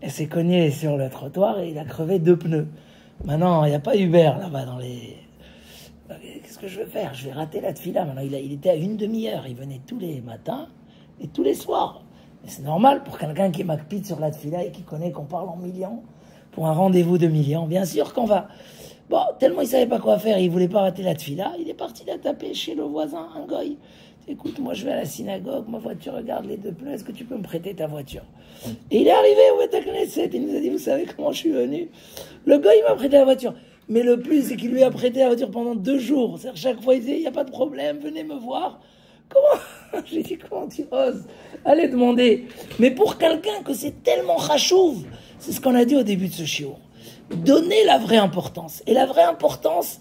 elle s'est cognée sur le trottoir et il a crevé 2 pneus. Maintenant, il n'y a pas Uber là-bas dans les... Qu'est-ce que je vais faire? Je vais rater la tefila. Maintenant, il était à une demi-heure. Il venait tous les matins et tous les soirs. Mais c'est normal pour quelqu'un qui est macpite sur la tefila et qui connaît qu'on parle en millions. Pour un rendez-vous de millions, bien sûr qu'on va. Bon, tellement il savait pas quoi faire, il voulait pas rater la tefila, il est parti la taper chez le voisin, un goy. Écoute, moi je vais à la synagogue, ma voiture regarde les 2 pneus, est-ce que tu peux me prêter ta voiture? Et il est arrivé au Bet HaKnesset, il nous a dit, vous savez comment je suis venu? Le goy m'a prêté la voiture. Mais le plus, c'est qu'il lui a prêté la voiture pendant 2 jours. C'est-à-dire, chaque fois, il disait, il n'y a pas de problème, venez me voir. Comment? J'ai dit, comment tu oses? Allez demander. Mais pour quelqu'un que c'est tellement rachouv, c'est ce qu'on a dit au début de ce shiur. Donner la vraie importance. Et la vraie importance,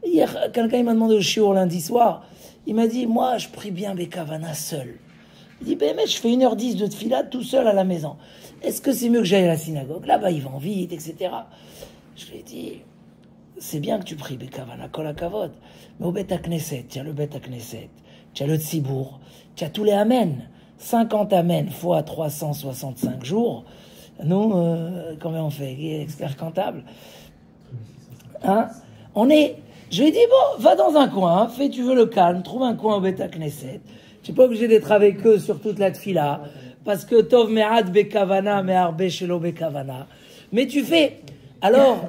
hier, quelqu'un il m'a demandé au shiur lundi soir, il m'a dit, moi, je prie bien Bekavana seul. Il dit, ben, mais je fais 1h10 de tefila tout seul à la maison. Est-ce que c'est mieux que j'aille à la synagogue? Là-bas, ils vont vite, etc. Je lui ai dit, c'est bien que tu pries Bekavana, kol hakavod, mais au Bet HaKnesset, tu as le Bet HaKnesset, tu as le Tzibour, tu as tous les Amen. 50 Amen fois 365 jours. Nous, comment on fait? Expert comptable. Hein? Je lui ai dit, bon, va dans un coin, fais, tu veux le calme, trouve un coin au Bet HaKnesset. Tu n'es pas obligé d'être avec eux sur toute la tefila, parce que Tov me'ad bekavana, me'arbe shelo bekavana. Mais tu fais. Alors,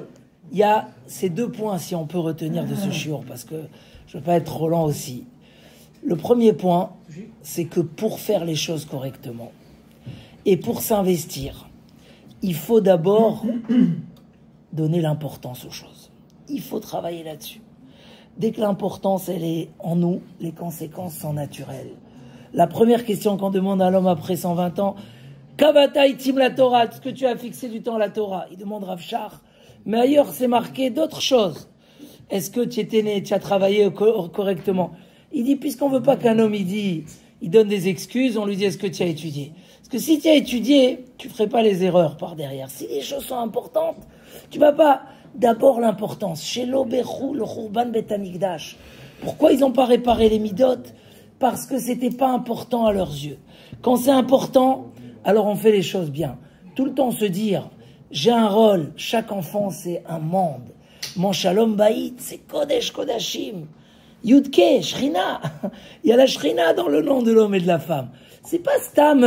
il y a ces 2 points, si on peut retenir de ce shiur, parce que je ne veux pas être trop lent aussi. Le premier point, c'est que pour faire les choses correctement, et pour s'investir, il faut d'abord donner l'importance aux choses. Il faut travailler là-dessus. Dès que l'importance, elle est en nous, les conséquences sont naturelles. La première question qu'on demande à l'homme après 120 ans, Kavata itim la Torah, est-ce que tu as fixé du temps à la Torah? Il demande Rav Shach. Mais ailleurs, c'est marqué d'autres choses. Est-ce que tu étais né, tu as travaillé correctement? Il dit, puisqu'on veut pas qu'un homme, il il donne des excuses, on lui dit est-ce que tu as étudié? Parce que si tu as étudié, tu ne ferais pas les erreurs par derrière. Si les choses sont importantes, tu ne vas pas d'abord l'importance. Chez l'Oberou, le Khurban Bet Hamikdash, pourquoi ils n'ont pas réparé les midotes? Parce que c'était pas important à leurs yeux. Quand c'est important, alors on fait les choses bien. Tout le temps se dire, j'ai un rôle, chaque enfant c'est un monde. Mon Shalom Bayit, c'est Kodesh Kodashim. Yudke, Shrina. Il y a la Shrina dans le nom de l'homme et de la femme. C'est pas Stam.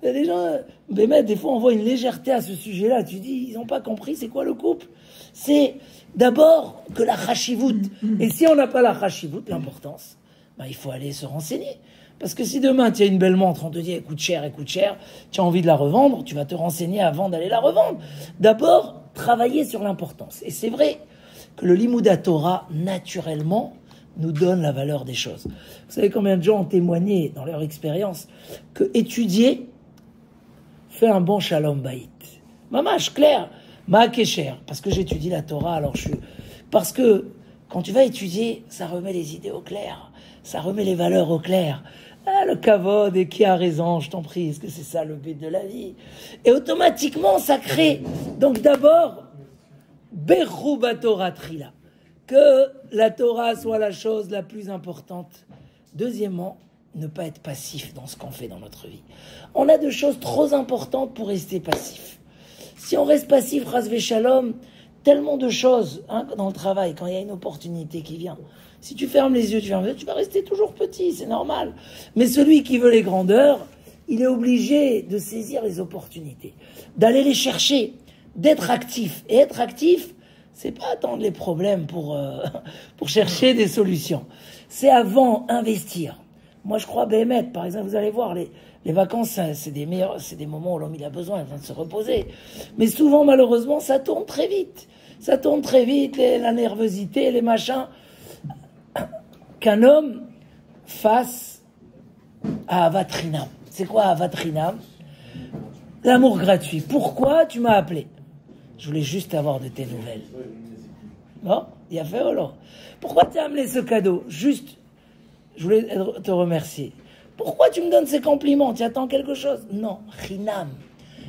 Les gens, des fois on voit une légèreté à ce sujet-là. Tu dis, ils n'ont pas compris, c'est quoi le couple? C'est d'abord que la Chashivut. Et si on n'a pas la Chashivut, l'importance, ben, il faut aller se renseigner. Parce que si demain tu as une belle montre, on te dit elle coûte cher, tu as envie de la revendre, tu vas te renseigner avant d'aller la revendre. D'abord, travailler sur l'importance. Et c'est vrai que le Limouda Torah, naturellement, nous donne la valeur des choses. Vous savez combien de gens ont témoigné dans leur expérience que étudier fait un bon Shalom Bayit. Mamash, clair, Ma'akesher, parce que j'étudie la Torah, alors je suis... Parce que quand tu vas étudier, ça remet les idées au clair, ça remet les valeurs au clair. Ah, le kavod, et qui a raison, je t'en prie, est-ce que c'est ça le but de la vie? Et automatiquement, ça crée. Donc d'abord, Berou Batorah Trila, que la Torah soit la chose la plus importante. Deuxièmement, ne pas être passif dans ce qu'on fait dans notre vie. On a de choses trop importantes pour rester passif. Si on reste passif, Razvé Shalom, tellement de choses dans le travail, quand il y a une opportunité qui vient. Si tu fermes les yeux, tu vas rester toujours petit, c'est normal. Mais celui qui veut les grandeurs, il est obligé de saisir les opportunités, d'aller les chercher, d'être actif. Et être actif, c'est pas attendre les problèmes pour chercher des solutions. C'est avant investir. Moi, je crois, Béhémet, par exemple, vous allez voir, les vacances, c'est des moments où l'homme il a besoin de se reposer. Mais souvent, malheureusement, ça tourne très vite. Ça tourne très vite, la nervosité, les machins. Qu'un homme fasse à Avatrinam. C'est quoi Avatrinam? L'amour gratuit. Pourquoi tu m'as appelé? Je voulais juste avoir de tes nouvelles. Non? Il a fait alors. Pourquoi tu as amené ce cadeau? Juste, je voulais te remercier. Pourquoi tu me donnes ces compliments? Tu attends quelque chose? Non, Chinam.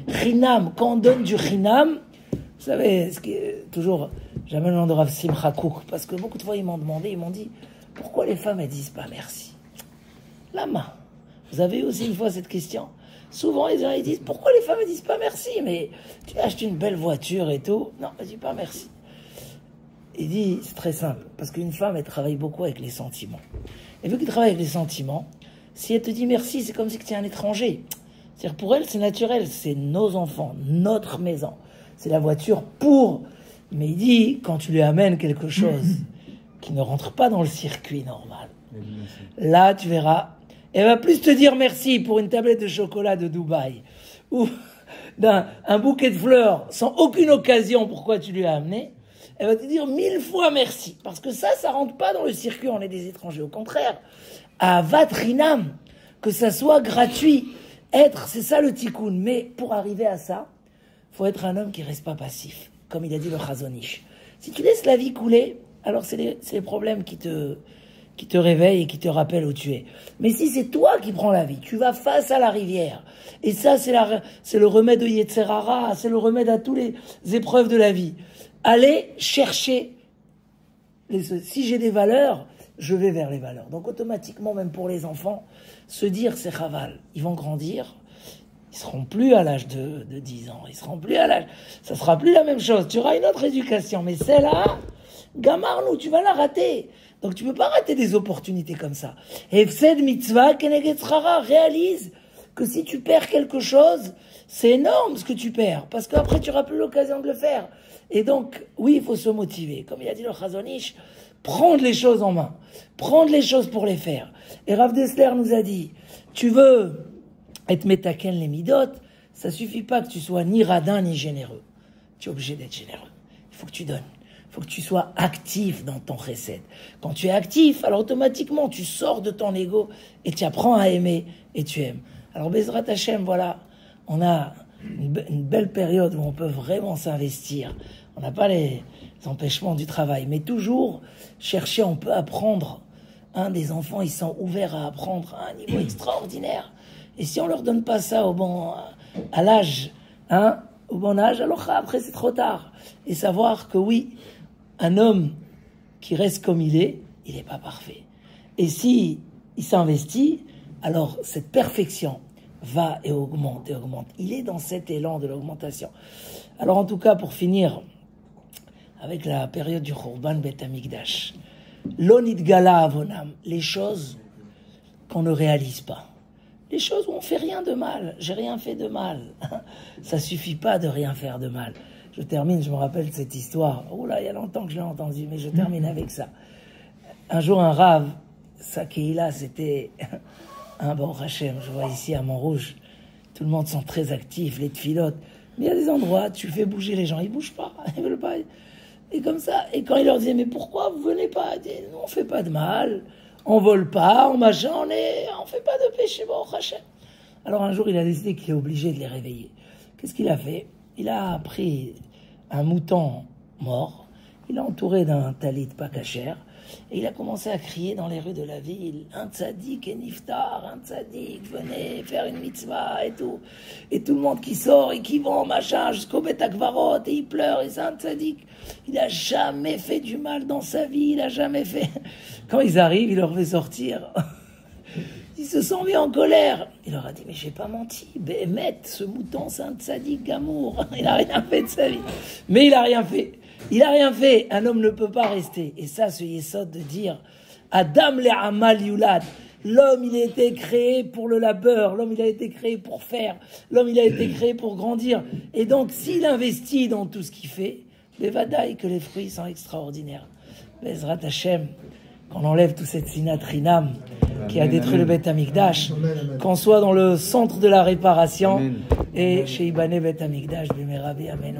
Chinam, quand on donne du Chinam, vous savez, ce qui est toujours, j'amène le nom de Rav Simcha Kouk, parce que beaucoup de fois ils m'ont dit, pourquoi les femmes elles disent pas merci? La main. Vous avez eu aussi une fois cette question? Souvent les gens ils disent, pourquoi les femmes elles disent pas merci? Mais tu achètes une belle voiture et tout. Non, elle dit pas merci. Il dit, c'est très simple, parce qu'une femme elle travaille beaucoup avec les sentiments. Et vu qu'elle travaille avec les sentiments, si elle te dit merci, c'est comme si tu es un étranger. C'est-à-dire pour elle, c'est naturel, c'est nos enfants, notre maison. C'est la voiture pour... Mais il dit, quand tu lui amènes quelque chose qui ne rentre pas dans le circuit normal, là, tu verras, elle va plus te dire merci pour une tablette de chocolat de Dubaï ou un bouquet de fleurs sans aucune occasion pourquoi tu lui as amené. Elle va te dire 1000 fois merci. Parce que ça rentre pas dans le circuit, on est des étrangers. Au contraire, à Vatrinam, que ça soit gratuit, c'est ça le tikkun. Mais pour arriver à ça, faut être un homme qui reste pas passif, comme il a dit le Chazon Ish. Si tu laisses la vie couler, alors c'est les problèmes qui te réveillent et qui te rappellent où tu es. Mais si c'est toi qui prends la vie, tu vas face à la rivière. Et ça, c'est le remède de Yetzerara, c'est le remède à toutes les épreuves de la vie. Allez chercher. Si j'ai des valeurs, je vais vers les valeurs. Donc automatiquement, même pour les enfants, se dire c'est chaval. Ils vont grandir. Ils seront plus à l'âge de 10 ans. Ils seront plus à l'âge... Ça sera plus la même chose. Tu auras une autre éducation. Mais celle-là, gamarnou, tu vas la rater. Donc tu peux pas rater des opportunités comme ça. Hefsed mitzvah keneged tzrara. Réalise que si tu perds quelque chose, c'est énorme ce que tu perds. Parce qu'après, tu n'auras plus l'occasion de le faire. Et donc, oui, il faut se motiver. Comme il a dit le Chazon Ish, prendre les choses en main. Prendre les choses pour les faire. Et Rav Dessler nous a dit, tu veux être metaken les midot, ça suffit pas que tu sois ni radin ni généreux. Tu es obligé d'être généreux. Il faut que tu donnes. Il faut que tu sois actif dans ton chesed. Quand tu es actif, alors automatiquement, tu sors de ton ego et tu apprends à aimer et tu aimes. Alors, Bezrat Hashem, voilà, on a une belle période où on peut vraiment s'investir. On n'a pas les empêchements du travail, mais toujours chercher, on peut apprendre Des enfants, ils sont ouverts à apprendre à un niveau extraordinaire. Et si on leur donne pas ça à l'âge, au bon âge, alors après c'est trop tard. Et savoir que oui, un homme qui reste comme il est pas parfait. Et si il s'investit, alors cette perfection va et augmente et augmente. Il est dans cet élan de l'augmentation. Alors en tout cas, pour finir avec la période du Khurban Bet Hamikdash, l'onit gala avonam, les choses qu'on ne réalise pas. Les choses où on fait rien de mal. J'ai rien fait de mal. Ça suffit pas de rien faire de mal. Je termine, je me rappelle de cette histoire. Oh là, il y a longtemps que je l'ai entendue, mais je termine avec ça. Un jour, un rave, sa Keïla, c'était un bon Hachem. Je vois ici à Montrouge, tout le monde sont très actifs, les tfilotes. Mais il y a des endroits, tu fais bouger les gens, ils bougent pas, ils veulent pas. Et comme ça, et quand il leur disait, mais pourquoi vous venez pas? Ils disaient, on fait pas de mal, on vole pas, on machin, on fait pas de péché, bon Hachem. Alors un jour, il a décidé qu'il est obligé de les réveiller. Qu'est-ce qu'il a fait? Il a pris un mouton mort, il l'a entouré d'un talit pas cachère, et il a commencé à crier dans les rues de la ville, un tzaddik et niftar, un tzaddik, venez faire une mitzvah et tout. Et tout le monde qui sort et qui vont, machin, jusqu'au Bet Akvarot, et il pleure, et c'est un tzaddik. Il n'a jamais fait du mal dans sa vie, il n'a jamais fait... Quand ils arrivent, il leur fait sortir. Ils se sont mis en colère. Il leur a dit, mais j'ai pas menti. Bémet, ce mouton, c'est un tzaddik gamour. Il n'a rien fait de sa vie. Mais il n'a rien fait. Il n'a rien fait. Un homme ne peut pas rester. Et ça, ce yesod de dire, Adam le amal yulad. L'homme, il a été créé pour le labeur. L'homme, il a été créé pour faire. L'homme, il a été créé pour grandir. Et donc, s'il investit dans tout ce qu'il fait, bevadaï que les fruits sont extraordinaires. Bezrat Hashem, qu'on enlève tout cette sinatrinam qui a détruit le Bet Hamikdash, qu'on soit dans le centre de la réparation, et chez Ibane Bet Hamikdash, Bimerabi, Amen.